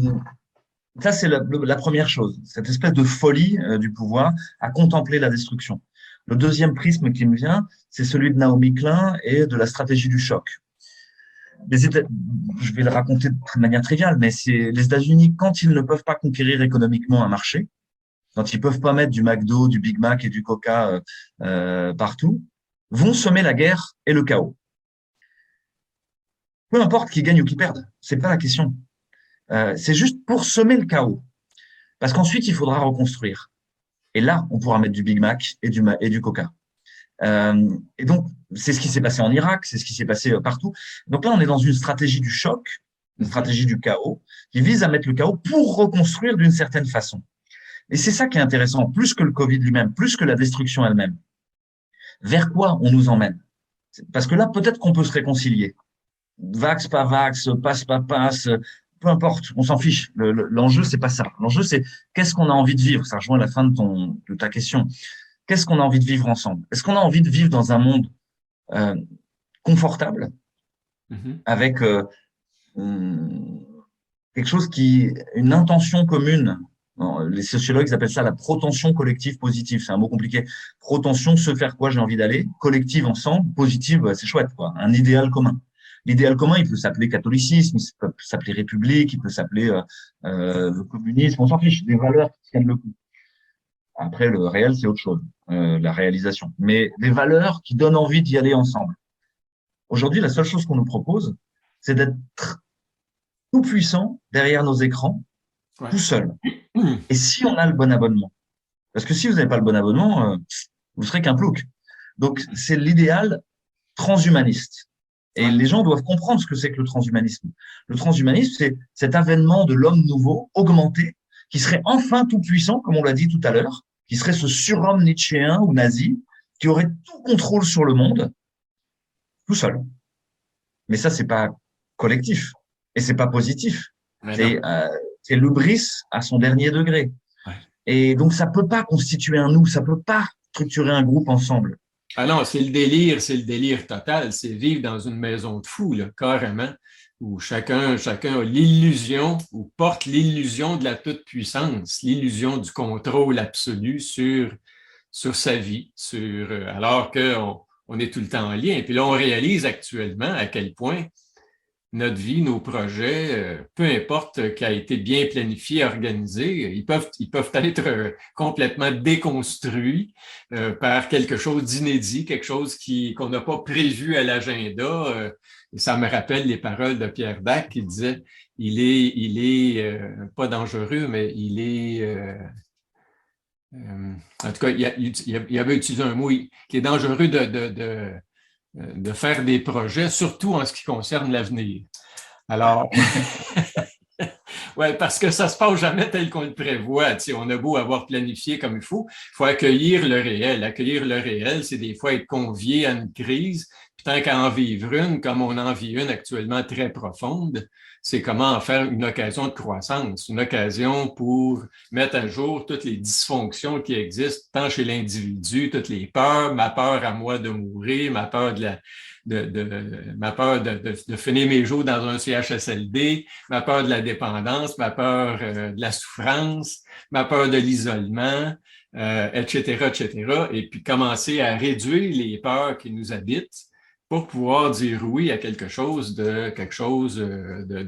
ça, c'est la première chose, cette espèce de folie du pouvoir à contempler la destruction. Le deuxième prisme qui me vient, c'est celui de Naomi Klein et de la stratégie du choc. Je vais le raconter de manière triviale, mais c'est les États-Unis, quand ils ne peuvent pas conquérir économiquement un marché, quand ils ne peuvent pas mettre du McDo, du Big Mac et du Coca partout, vont semer la guerre et le chaos. Peu importe qui gagne ou qui perde, c'est pas la question. C'est juste pour semer le chaos. Parce qu'ensuite, il faudra reconstruire. Et là, on pourra mettre du Big Mac et du Coca. Et donc, c'est ce qui s'est passé en Irak, c'est ce qui s'est passé partout. Donc là, on est dans une stratégie du choc, une stratégie du chaos, qui vise à mettre le chaos pour reconstruire d'une certaine façon. Et c'est ça qui est intéressant, plus que le Covid lui-même, plus que la destruction elle-même. Vers quoi on nous emmène? Parce que là, peut-être qu'on peut se réconcilier. Vax, pas vax, passe, pas passe, peu importe, on s'en fiche. L'enjeu, c'est pas ça. L'enjeu, c'est qu'est-ce qu'on a envie de vivre? Ça rejoint la fin de ta question. Qu'est-ce qu'on a envie de vivre ensemble? Est-ce qu'on a envie de vivre dans un monde confortable, avec quelque chose une intention commune? Les sociologues appellent ça la protension collective positive. C'est un mot compliqué. Protension, ce vers quoi j'ai envie d'aller. Collective ensemble. Positive, c'est chouette, quoi. Un idéal commun. l'idéal commun, il peut s'appeler catholicisme, il peut s'appeler république, il peut s'appeler communisme, on s'en fiche, des valeurs qui tiennent le coup. Après, le réel, c'est autre chose, la réalisation. Mais des valeurs qui donnent envie d'y aller ensemble. Aujourd'hui, la seule chose qu'on nous propose, c'est d'être tout puissant derrière nos écrans, Ouais. tout seul. Et si on a le bon abonnement? Parce que si vous n'avez pas le bon abonnement, vous serez qu'un plouc. Donc, c'est l'idéal transhumaniste. Et Ouais. les gens doivent comprendre ce que c'est que le transhumanisme. Le transhumanisme, c'est cet avènement de l'homme nouveau, augmenté, qui serait enfin tout puissant, comme on l'a dit tout à l'heure, qui serait ce surhomme nietzschéen ou nazi, qui aurait tout contrôle sur le monde, tout seul. Mais ça, c'est pas collectif. Et c'est pas positif. Mais non. C'est l'hubris à son dernier degré. Ouais. Et donc, ça peut pas constituer un nous, ça peut pas structurer un groupe ensemble. Ah non, c'est le délire total. C'est vivre dans une maison de fous, là, carrément, où chacun a l'illusion ou porte l'illusion de la toute-puissance, l'illusion du contrôle absolu sur sa vie, alors qu'on est tout le temps en lien. Puis là, on réalise actuellement à quel point notre vie, nos projets, peu importe qui a été bien planifié, organisé, ils peuvent être complètement déconstruits par quelque chose d'inédit, quelque chose qu'on n'a pas prévu à l'agenda. Et ça me rappelle les paroles de Pierre Dac qui disait, il est pas dangereux, mais il est en tout cas, il avait utilisé un mot qui est dangereux de faire des projets, surtout en ce qui concerne l'avenir. Alors, ouais, parce que ça se passe jamais tel qu'on le prévoit. Tu sais, on a beau avoir planifié comme il faut accueillir le réel. Accueillir le réel, c'est des fois être convié à une crise. Puis tant qu'à en vivre une, comme on en vit une actuellement très profonde, c'est comment en faire une occasion de croissance, une occasion pour mettre à jour toutes les dysfonctions qui existent, tant chez l'individu, toutes les peurs, ma peur à moi de mourir, ma peur ma peur de finir mes jours dans un CHSLD, ma peur de la dépendance, ma peur de la souffrance, ma peur de l'isolement, etc., etc. Et puis commencer à réduire les peurs qui nous habitent pour pouvoir dire oui à quelque chose de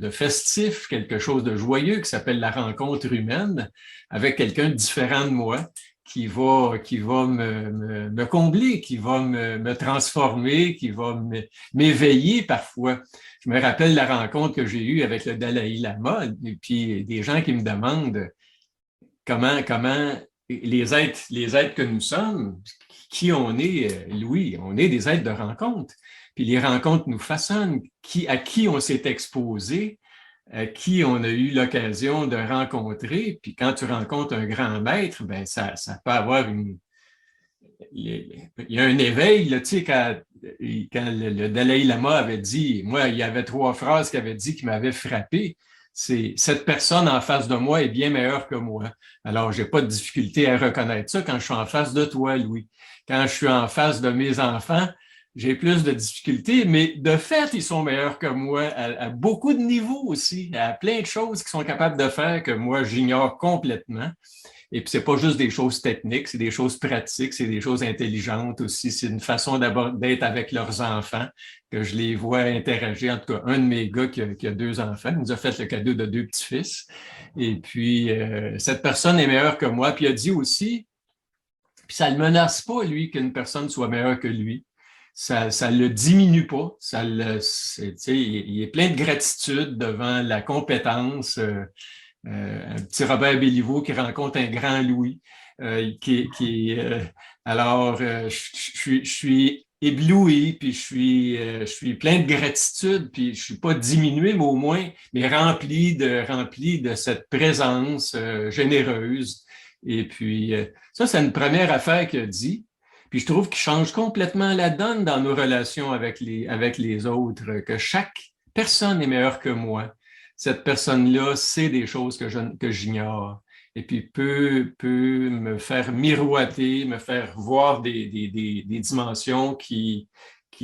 festif, quelque chose de joyeux qui s'appelle la rencontre humaine avec quelqu'un de différent de moi qui va me combler, qui va me transformer, qui va m'éveiller parfois. Je me rappelle la rencontre que j'ai eue avec le Dalai Lama et puis des gens qui me demandent comment les êtres que nous sommes, qui on est, Louis, on est des êtres de rencontre. Puis les rencontres nous façonnent, à qui on s'est exposé, à qui on a eu l'occasion de rencontrer. Puis quand tu rencontres un grand maître, ben ça peut avoir il y a un éveil, là, tu sais, quand le Dalai Lama avait dit, moi, il y avait 3 phrases qu'il avait dit qui m'avaient frappé. C'est cette personne en face de moi est bien meilleure que moi. Alors, j'ai pas de difficulté à reconnaître ça quand je suis en face de toi, Louis. Quand je suis en face de mes enfants, j'ai plus de difficultés, mais de fait, ils sont meilleurs que moi à beaucoup de niveaux aussi, à plein de choses qu'ils sont capables de faire que moi, j'ignore complètement. Et puis, c'est pas juste des choses techniques, c'est des choses pratiques, c'est des choses intelligentes aussi. C'est une façon d'être avec leurs enfants, que je les vois interagir. En tout cas, un de mes gars qui a 2 enfants, il nous a fait le cadeau de 2 petits-fils. Et puis, cette personne est meilleure que moi. Puis, il a dit aussi, puis ça ne le menace pas, lui, qu'une personne soit meilleure que lui. Ça ne le diminue pas. Il est plein de gratitude devant la compétence. Un petit Robert Béliveau qui rencontre un grand Louis. Je suis ébloui, puis je suis plein de gratitude, puis je suis pas diminué, mais au moins, mais rempli de cette présence généreuse. Et puis, ça, c'est une première affaire qu'il a dit. Puis je trouve qu'il change complètement la donne dans nos relations avec les autres, que chaque personne est meilleure que moi. Cette personne-là sait des choses que j'ignore et puis peut me faire miroiter, me faire voir des dimensions qui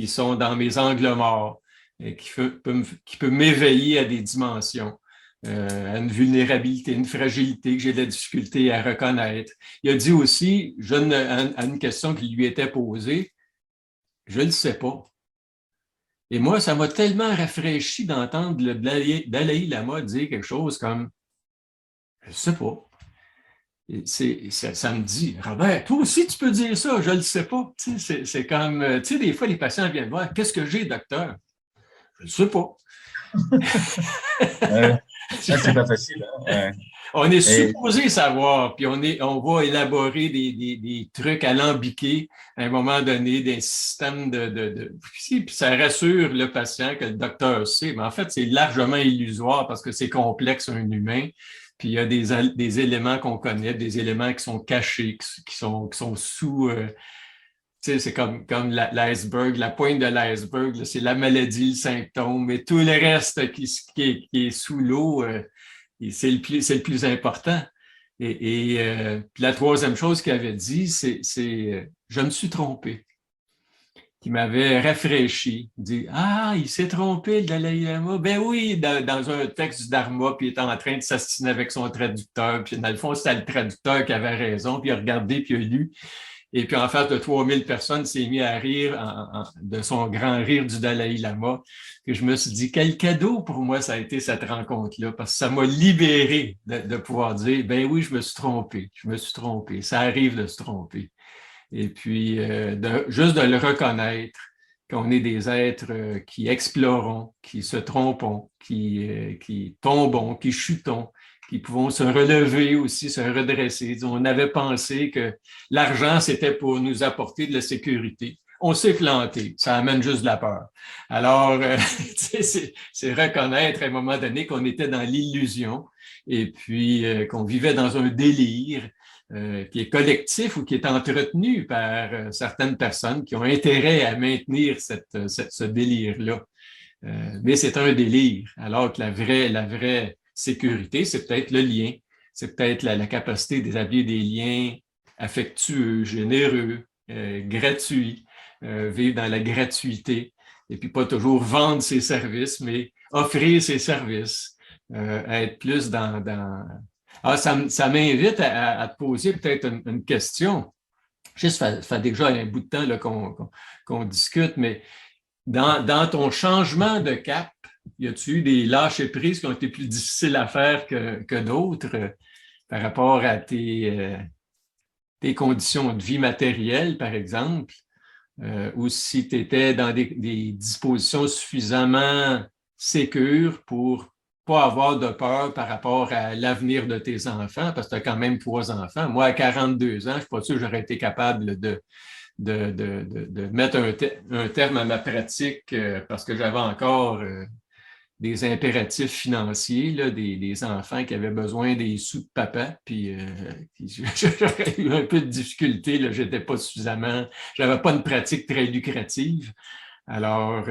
sont dans mes angles morts et qui peut m'éveiller à des dimensions, à une vulnérabilité, une fragilité que j'ai de la difficulté à reconnaître. Il a dit aussi, à une question qui lui était posée, je ne le sais pas. Et moi, ça m'a tellement rafraîchi d'entendre le Dalai Lama dire quelque chose comme, je sais pas. Ça me dit, Robert, toi aussi, tu peux dire ça, je ne le sais pas. Tu sais, c'est comme, tu sais, des fois, les patients viennent voir, qu'est-ce que j'ai, docteur? Je ne sais pas. Ouais. Ah, c'est pas facile, hein. Ouais. On est Et supposé savoir, puis on va élaborer des trucs alambiqués à un moment donné, des systèmes puis ça rassure le patient que le docteur sait, mais en fait, c'est largement illusoire parce que c'est complexe, un humain, puis il y a des éléments qu'on connaît, des éléments qui sont cachés, qui sont sous, tu sais, c'est comme l'iceberg, la pointe de l'iceberg, c'est la maladie, le symptôme, mais tout le reste qui est sous l'eau, c'est le plus important. Puis la troisième chose qu'il avait dit, je me suis trompé. Qui m'avait rafraîchi, dit ah, il s'est trompé, le Dalai Lama. Ben oui, dans un texte du Dharma, puis il était en train de s'assiner avec son traducteur. Puis dans le fond, c'était le traducteur qui avait raison, puis il a regardé, puis il a lu. Et puis, en face de 3000 personnes, s'est mis à rire de son grand rire du Dalai Lama. Et je me suis dit, quel cadeau pour moi ça a été cette rencontre-là, parce que ça m'a libéré de pouvoir dire, ben oui, je me suis trompé, je me suis trompé. Ça arrive de se tromper. Et puis, juste de le reconnaître, qu'on est des êtres qui explorons, qui se trompons, qui tombons, qui chutons, qui pouvons se relever aussi, se redresser. On avait pensé que l'argent, c'était pour nous apporter de la sécurité. On s'est planté, ça amène juste de la peur. Alors, c'est reconnaître à un moment donné qu'on était dans l'illusion et puis qu'on vivait dans un délire qui est collectif ou qui est entretenu par certaines personnes qui ont intérêt à maintenir ce délire-là. Mais c'est un délire, alors que la vraie sécurité, c'est peut-être le lien, c'est peut-être la capacité d'établir des liens affectueux, généreux, gratuits, vivre dans la gratuité, et puis pas toujours vendre ses services, mais offrir ses services, être plus Ah, ça m'invite à te poser peut-être une question. Je sais, ça fait déjà un bout de temps qu'on discute, mais dans ton changement de cap, y a-tu eu des lâcher-prises qui ont été plus difficiles à faire que d'autres par rapport à tes conditions de vie matérielle, par exemple, ou si tu étais dans des dispositions suffisamment sécures pour pas avoir de peur par rapport à l'avenir de tes enfants, parce que tu as quand même 3 enfants. Moi, à 42 ans, je ne suis pas sûr que j'aurais été capable de mettre un terme à ma pratique parce que j'avais encore des impératifs financiers, là, des enfants qui avaient besoin des sous de papa, puis j'aurais eu un peu de difficulté, là, j'étais pas suffisamment, j'avais pas une pratique très lucrative. Alors,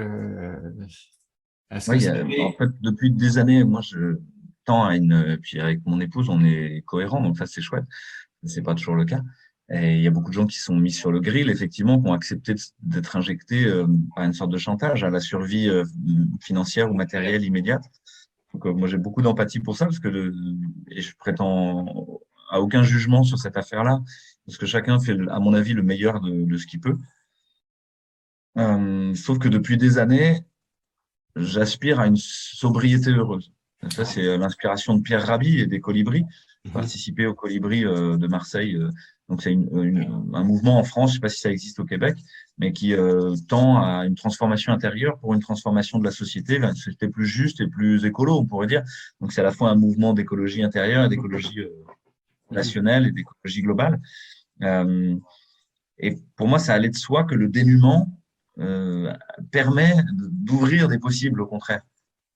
est-ce ouais, que c'était... en fait, depuis des années, moi, je tends à puis avec mon épouse, on est cohérents, donc ça, c'est chouette. C'est pas toujours le cas. Et il y a beaucoup de gens qui sont mis sur le grill, effectivement, qui ont accepté d'être injectés par une sorte de chantage à la survie financière ou matérielle immédiate. Donc, moi, j'ai beaucoup d'empathie pour ça, et je prétends à aucun jugement sur cette affaire-là, parce que chacun fait, à mon avis, le meilleur de ce qu'il peut. Sauf que depuis des années, j'aspire à une sobriété heureuse. Ça, c'est l'inspiration de Pierre Rabhi et des Colibris. J'ai participé aux Colibris de Marseille. Donc, c'est un mouvement en France, je ne sais pas si ça existe au Québec, mais qui tend à une transformation intérieure pour une transformation de la société vers une société plus juste et plus écolo, on pourrait dire. Donc, c'est à la fois un mouvement d'écologie intérieure et d'écologie nationnelle et d'écologie globale. Et pour moi, ça allait de soi que le dénuement permet d'ouvrir des possibles, au contraire.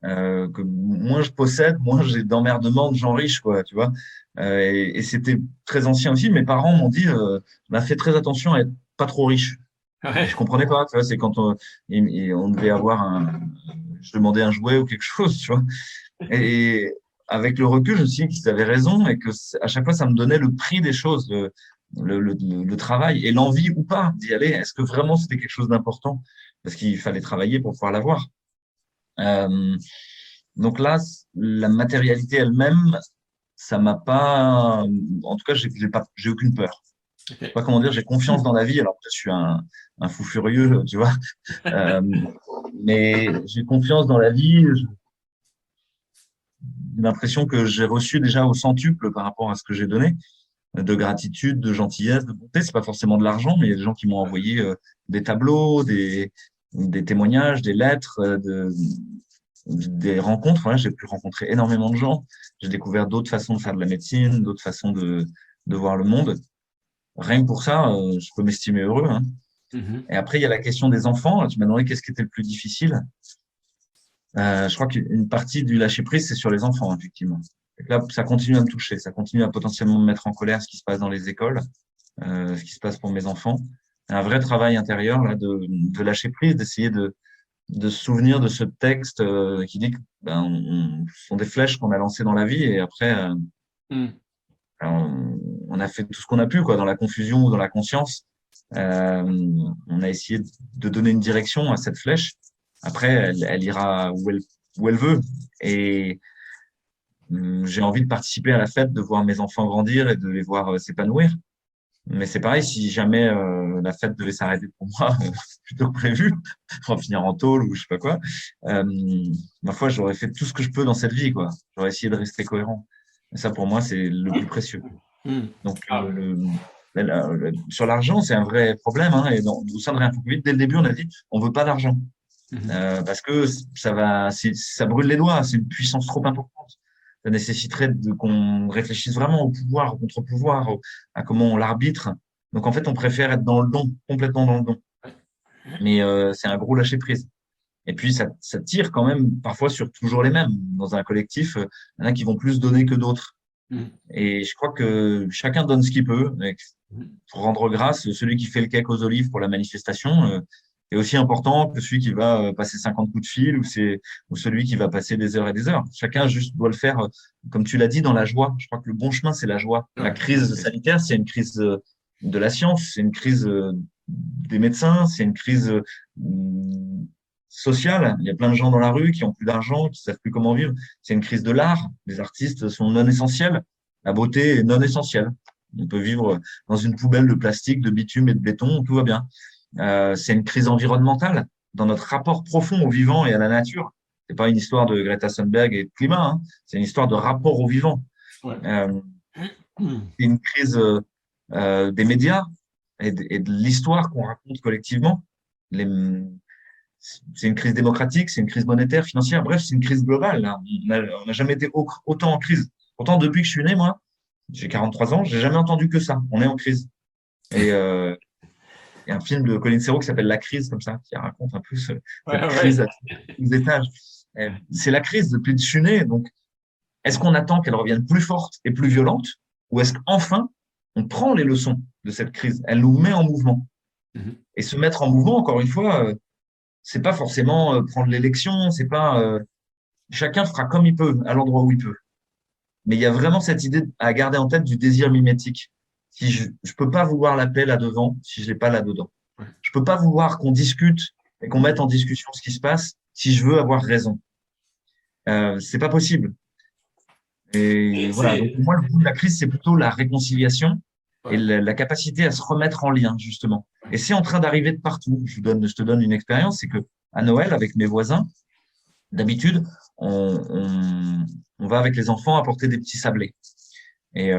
Que moins je possède, moins j'ai d'emmerdements de gens riches, quoi, tu vois. Et c'était très ancien aussi. Mes parents m'ont dit, bah, fais très attention à être pas trop riche. Et je Ouais. comprenais pas, tu vois. C'est quand on devait avoir je demandais un jouet ou quelque chose, tu vois. Et avec le recul, je me suis dit qu'ils avaient raison et que à chaque fois, ça me donnait le prix des choses, le travail et l'envie ou pas d'y aller. Est-ce que vraiment c'était quelque chose d'important? Parce qu'il fallait travailler pour pouvoir l'avoir. Euh, donc là, la matérialité elle-même, ça m'a pas, en tout cas, j'ai aucune peur. Je sais Okay. pas comment dire, j'ai confiance dans la vie. Alors peut-être je suis un fou furieux, tu vois. Euh, Mais j'ai confiance dans la vie. J'ai l'impression que j'ai reçu déjà au centuple par rapport à ce que j'ai donné, de gratitude, de gentillesse, de bonté. C'est pas forcément de l'argent, mais il y a des gens qui m'ont envoyé des tableaux, des témoignages, des lettres, des rencontres. Voilà, j'ai pu rencontrer énormément de gens. J'ai découvert d'autres façons de faire de la médecine, d'autres façons de voir le monde. Rien que pour ça, je peux m'estimer heureux, hein. Mhm. Et après, il y a la question des enfants. Tu m'as demandé qu'est-ce qui était le plus difficile. Je crois qu'une partie du lâcher-prise, c'est sur les enfants, effectivement. Et là, ça continue à me toucher, ça continue à potentiellement me mettre en colère ce qui se passe dans les écoles, ce qui se passe pour mes enfants. Un vrai travail intérieur là, de lâcher prise, d'essayer de se souvenir de ce texte qui dit que ce sont des flèches qu'on a lancées dans la vie et après, Mhm. on a fait tout ce qu'on a pu quoi, dans la confusion ou dans la conscience. Euh, on a essayé de donner une direction à cette flèche. Après, elle ira où elle veut. Et j'ai envie de participer à la fête, de voir mes enfants grandir et de les voir s'épanouir. Mais c'est pareil, si jamais la fête devait s'arrêter pour moi plutôt que prévu, pour finir en tôle ou je sais pas quoi, euh, ma foi, j'aurais fait tout ce que je peux dans cette vie, quoi. J'aurais essayé de rester cohérent. Et ça, pour moi, c'est le plus précieux. Mhm. Donc, Ah, sur l'argent, c'est un vrai problème. Hein, et au sein de Rien pour vite, dès le début, on a dit on veut pas d'argent mhm. parce que ça brûle les doigts. C'est une puissance trop importante. Ça nécessiterait qu'on réfléchisse vraiment au pouvoir, au contre-pouvoir, à comment on l'arbitre. Donc, en fait, on préfère être dans le don, complètement dans le don. Mais c'est un gros lâcher prise. Et puis, ça tire quand même parfois sur toujours les mêmes. Dans un collectif, il y en a qui vont plus donner que d'autres. Mhm. Et je crois que chacun donne ce qu'il peut. Et Mhm. pour rendre grâce, celui qui fait le cake aux olives pour la manifestation est aussi important que celui qui va passer 50 coups de fil ou celui qui va passer des heures et des heures. Chacun juste doit le faire, comme tu l'as dit, dans la joie. Je crois que le bon chemin, c'est la joie. La Ouais, crise ok. sanitaire, c'est une crise de la science, c'est une crise des médecins, c'est une crise sociale. Il y a plein de gens dans la rue qui ont plus d'argent, qui savent plus comment vivre. C'est une crise de l'art. Les artistes sont non essentiels. La beauté est non essentielle. On peut vivre dans une poubelle de plastique, de bitume et de béton, tout va bien. C'est une crise environnementale dans notre rapport profond au vivant et à la nature. C'est pas une histoire de Greta Thunberg et de climat, hein. C'est une histoire de rapport au vivant. Ouais. Euh, Mhm. c'est une crise des médias et de l'histoire qu'on raconte collectivement. Les, c'est une crise démocratique, c'est une crise monétaire, financière. Bref, c'est une crise globale, là. On n'a jamais été autant en crise. Pourtant, depuis que je suis né, moi, j'ai 43 ans, j'ai jamais entendu que ça. On est en crise. Et il y a un film de Colin Serrault qui s'appelle La crise, comme ça, qui raconte un peu Ouais, cette ouais. crise à tous les étages. C'est la crise depuis que je suis né. Donc, est-ce qu'on attend qu'elle revienne plus forte et plus violente, ou est-ce qu'enfin, on prend les leçons de cette crise? Elle nous met en mouvement. Mhm. Et se mettre en mouvement, encore une fois, c'est pas forcément prendre l'élection, c'est pas chacun fera comme il peut, à l'endroit où il peut. Mais il y a vraiment cette idée à garder en tête du désir mimétique. Si je peux pas vouloir la paix là-devant, si je l'ai pas là-dedans. Ouais. Je peux pas vouloir qu'on discute et qu'on mette en discussion ce qui se passe si je veux avoir raison. C'est pas possible. Et voilà. Donc, C'est, pour moi, le bout de la crise, c'est plutôt la réconciliation et ouais. la capacité à se remettre en lien, justement. Et c'est en train d'arriver de partout. Je te donne une expérience, c'est que à Noël, avec mes voisins, d'habitude, on va avec les enfants apporter des petits sablés. Et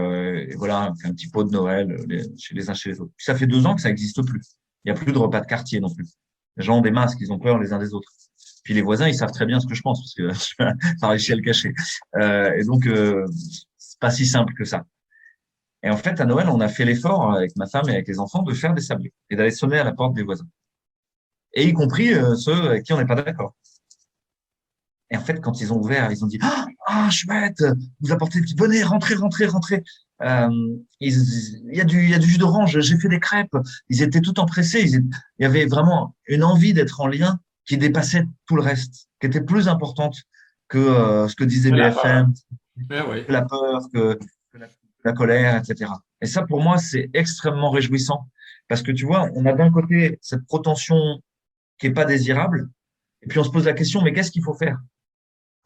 voilà, on fait un petit pot de Noël chez les uns chez les autres. Puis ça fait 2 ans que ça n'existe plus. Il n'y a plus de repas de quartier non plus. Les gens ont des masques, ils ont peur les uns des autres. Puis les voisins, ils savent très bien ce que je pense, parce que je pas réussi à le cacher. Et donc, c'est pas si simple que ça. Et en fait, à Noël, on a fait l'effort avec ma femme et avec les enfants de faire des sablés et d'aller sonner à la porte des voisins. Et y compris ceux avec qui on n'est pas d'accord. Et en fait, quand ils ont ouvert, ils ont dit ah, chouette, vous apportez des petits bonnets, rentrez, rentrez, rentrez. Il y a du jus d'orange, j'ai fait des crêpes. Ils étaient tout empressés. Il y avait vraiment une envie d'être en lien qui dépassait tout le reste, qui était plus importante que ce que disait C'est la peur. BFM, Ouais, ouais. que la peur, que la colère, etc. Et ça, pour moi, c'est extrêmement réjouissant parce que tu vois, on a d'un côté cette protension qui est pas désirable, et puis on se pose la question, mais qu'est-ce qu'il faut faire?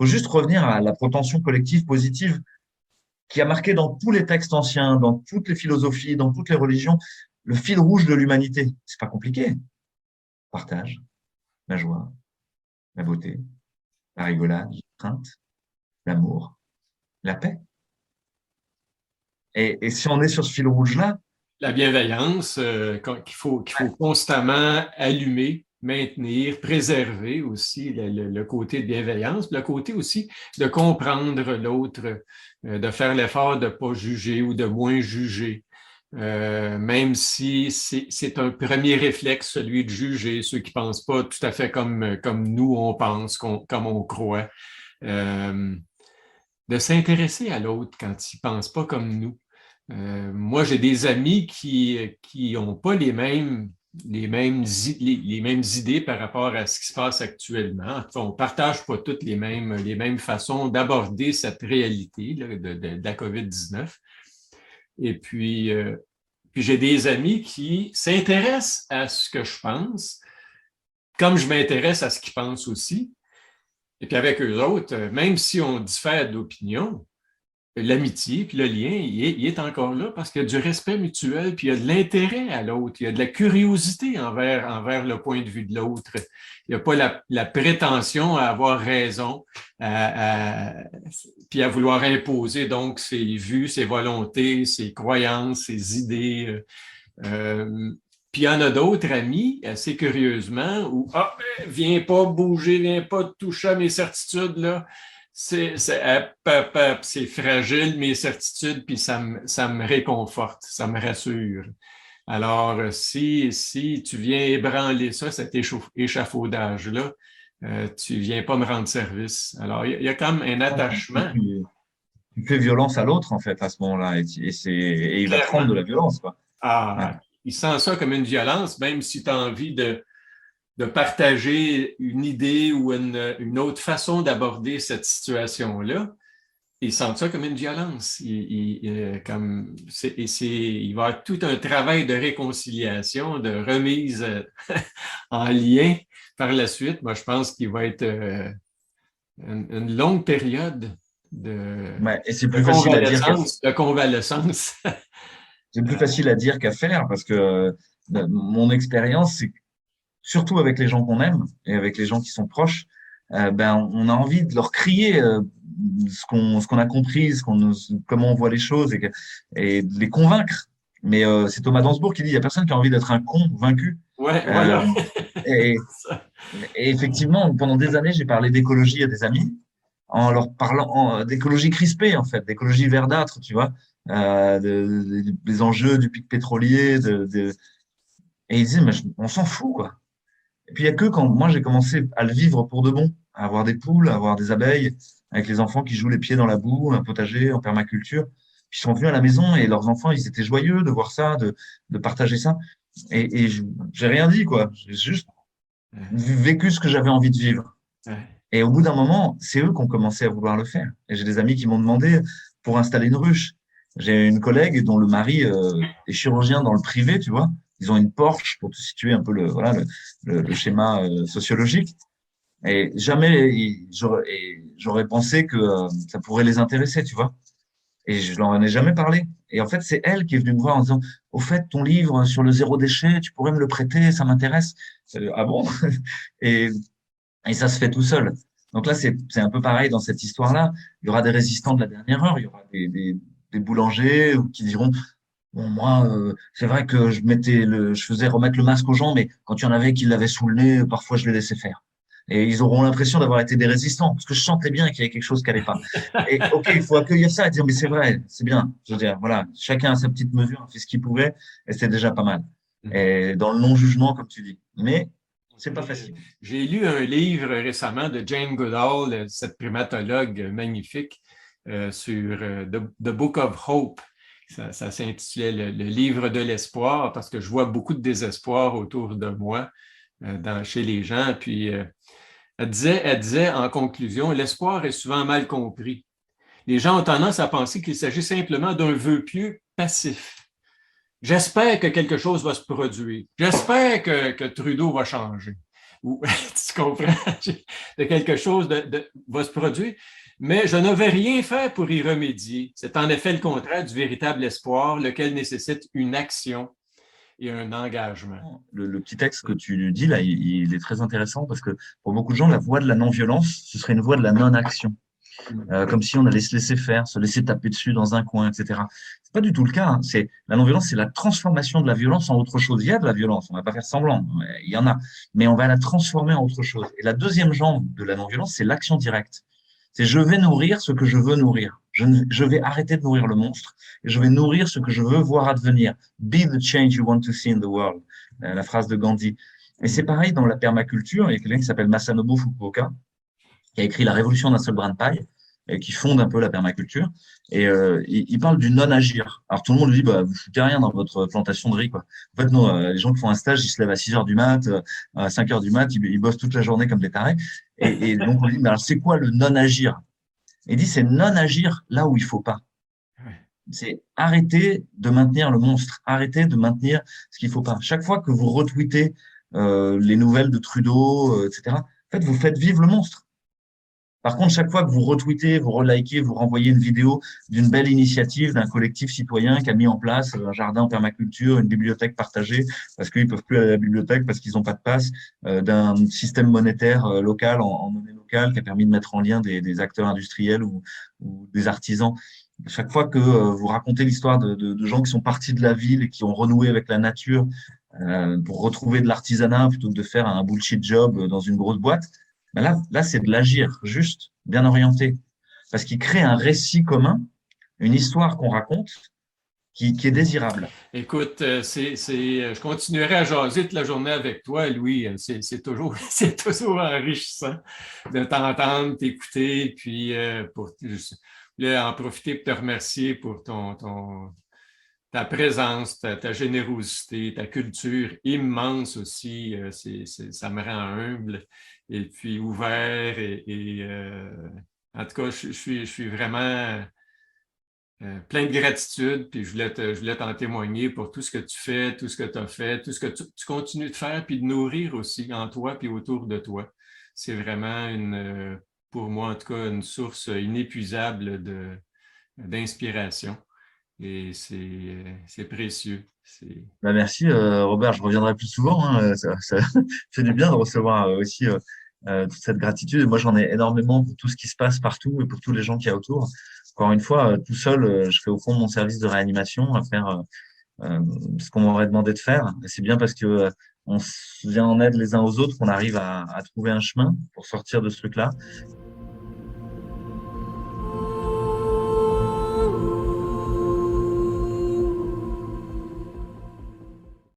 Il faut juste revenir à la protension collective positive qui a marqué dans tous les textes anciens, dans toutes les philosophies, dans toutes les religions, le fil rouge de l'humanité. C'est pas compliqué. Partage, la joie, la beauté, la rigolade, la crainte, l'amour, la paix. Et si on est sur ce fil rouge-là, La bienveillance qu'il faut constamment allumer, maintenir, préserver aussi le côté de bienveillance, le côté aussi de comprendre l'autre, de faire l'effort de ne pas juger ou de moins juger. Même si c'est un premier réflexe, celui de juger ceux qui ne pensent pas tout à fait comme nous on pense, comme on croit. De s'intéresser à l'autre quand il ne pense pas comme nous. Moi, j'ai des amis qui n'ont pas les mêmes idées par rapport à ce qui se passe actuellement. Enfin, on ne partage pas toutes les mêmes façons d'aborder cette réalité là, de la COVID-19. Et puis j'ai des amis qui s'intéressent à ce que je pense, comme je m'intéresse à ce qu'ils pensent aussi. Et puis avec eux autres, même si on diffère d'opinion, l'amitié, puis le lien, il est encore là parce qu'il y a du respect mutuel, puis il y a de l'intérêt à l'autre, il y a de la curiosité envers le point de vue de l'autre. Il n'y a pas la prétention à avoir raison, puis à vouloir imposer donc ses vues, ses volontés, ses croyances, ses idées. Puis il y en a d'autres amis, assez curieusement, où viens pas bouger, viens pas toucher à mes certitudes, là. C'est fragile, mes certitudes, puis ça me réconforte, ça me rassure. Alors, si tu viens ébranler ça, cet échafaudage-là, tu viens pas me rendre service. Alors, il y a quand même un attachement. Tu fais violence à l'autre, en fait, à ce moment-là, et il va te rendre de la violence, quoi. Ouais. Il sent ça comme une violence, même si tu as envie de partager une idée ou une autre façon d'aborder cette situation-là, ils sentent ça comme une violence. Il va y avoir tout un travail de réconciliation, de remise en lien par la suite. Moi, je pense qu'il va être une longue période Et c'est plus facile à dire de convalescence. C'est plus facile à dire qu'à faire parce que mon expérience, c'est surtout avec les gens qu'on aime et avec les gens qui sont proches, on a envie de leur crier ce qu'on a compris, comment on voit les choses et de les convaincre. Mais c'est Thomas Dansbourg qui dit, il n'y a personne qui a envie d'être un con vaincu. Ouais, voilà. Et effectivement, pendant des années, j'ai parlé d'écologie à des amis en leur parlant d'écologie crispée, en fait, d'écologie verdâtre, tu vois, des enjeux du pic pétrolier. Et ils disaient, mais on s'en fout, quoi. Et puis, il n'y a que quand moi, j'ai commencé à le vivre pour de bon, à avoir des poules, à avoir des abeilles, avec les enfants qui jouent les pieds dans la boue, un potager en permaculture. Puis, ils sont venus à la maison et leurs enfants, ils étaient joyeux de voir ça, de partager ça. Et j'ai rien dit, quoi. J'ai juste vécu ce que j'avais envie de vivre. Et au bout d'un moment, c'est eux qui ont commencé à vouloir le faire. Et j'ai des amis qui m'ont demandé pour installer une ruche. J'ai une collègue dont le mari est chirurgien dans le privé, tu vois. Ils ont une Porsche pour te situer un peu le schéma sociologique. Et jamais j'aurais pensé que ça pourrait les intéresser, tu vois. Et je leur en ai jamais parlé. Et en fait, c'est elle qui est venue me voir en disant, au fait, ton livre sur le zéro déchet, tu pourrais me le prêter, ça m'intéresse. Ah bon? Et ça se fait tout seul. Donc là, c'est un peu pareil dans cette histoire-là. Il y aura des résistants de la dernière heure, il y aura des boulangers qui diront, bon, moi, c'est vrai que je faisais remettre le masque aux gens, mais quand il y en avait qui l'avaient sous le nez, parfois je les laissais faire. Et ils auront l'impression d'avoir été des résistants, parce que je sentais bien qu'il y avait quelque chose qui n'allait pas. Et ok, il faut accueillir ça et dire, mais c'est vrai, c'est bien. Je veux dire, voilà, chacun à sa petite mesure, a fait ce qu'il pouvait, et c'est déjà pas mal. Et dans le non-jugement, comme tu dis. Mais c'est pas facile. J'ai lu un livre récemment de Jane Goodall, cette primatologue magnifique, sur The Book of Hope. Ça s'intitulait le livre de l'espoir parce que je vois beaucoup de désespoir autour de moi, chez les gens. Puis elle disait en conclusion, l'espoir est souvent mal compris. Les gens ont tendance à penser qu'il s'agit simplement d'un vœu pieux passif. J'espère que quelque chose va se produire. J'espère que Trudeau va changer. Ou, tu comprends? De quelque chose va se produire. Mais je ne vais rien faire pour y remédier. C'est en effet le contraire du véritable espoir, lequel nécessite une action. et un engagement. Le petit texte que tu dis là, il est très intéressant parce que pour beaucoup de gens, la voie de la non-violence, ce serait une voie de la non-action. Comme si on allait se laisser faire, se laisser taper dessus dans un coin, etc. C'est pas du tout le cas. Hein. La non-violence, c'est la transformation de la violence en autre chose. Il y a de la violence, on va pas faire semblant, il y en a, mais on va la transformer en autre chose. Et la deuxième jambe de la non-violence, c'est l'action directe. C'est je vais nourrir ce que je veux nourrir. Je vais arrêter de nourrir le monstre et je vais nourrir ce que je veux voir advenir. Be the change you want to see in the world. La phrase de Gandhi. Et c'est pareil dans la permaculture. Il y a quelqu'un qui s'appelle Masanobu Fukuoka qui a écrit La révolution d'un seul brin de paille et qui fonde un peu la permaculture. Et il parle du non-agir. Alors tout le monde lui dit, bah, vous foutez rien dans votre plantation de riz, quoi. En fait, non, les gens qui font un stage, ils se lèvent à 6 heures du mat, à 5 heures du mat, ils bossent toute la journée comme des tarés. Et donc on lui dit, mais alors c'est quoi le non-agir? Il dit, c'est non-agir là où il faut pas. C'est arrêter de maintenir le monstre, arrêter de maintenir ce qu'il faut pas. Chaque fois que vous retweetez les nouvelles de Trudeau, etc., en fait, vous faites vivre le monstre. Par contre, chaque fois que vous retweetez, vous relikez, vous renvoyez une vidéo d'une belle initiative d'un collectif citoyen qui a mis en place un jardin en permaculture, une bibliothèque partagée, parce qu'ils peuvent plus aller à la bibliothèque parce qu'ils n'ont pas de passe, d'un système monétaire local en monnaie locale qui a permis de mettre en lien des acteurs industriels ou des artisans. Chaque fois que vous racontez l'histoire de gens qui sont partis de la ville et qui ont renoué avec la nature pour retrouver de l'artisanat plutôt que de faire un bullshit job dans une grosse boîte, ben là c'est de l'agir, juste, bien orienté. Parce qu'il crée un récit commun, une histoire qu'on raconte, qui est désirable. Écoute, je continuerai à jaser toute la journée avec toi, Louis. C'est toujours, c'est toujours enrichissant de t'entendre, t'écouter, puis pour en profiter pour te remercier pour ta présence, ta générosité, ta culture immense aussi. Ça me rend humble et puis ouvert. En tout cas, je suis vraiment plein de gratitude. Puis je voulais t'en témoigner pour tout ce que tu fais, tout ce que tu as fait, tout ce que tu continues de faire, puis de nourrir aussi en toi puis autour de toi. C'est vraiment pour moi en tout cas, une source inépuisable d'inspiration. Et c'est précieux. Ben merci Robert, je reviendrai plus souvent. Hein. Ça fait du bien de recevoir aussi toute cette gratitude. Et moi, j'en ai énormément pour tout ce qui se passe partout et pour tous les gens qu'il y a autour. Encore une fois, tout seul, je fais au fond mon service de réanimation à faire ce qu'on m'aurait demandé de faire. Et c'est bien parce que on se vient en aide les uns aux autres qu'on arrive à trouver un chemin pour sortir de ce truc-là.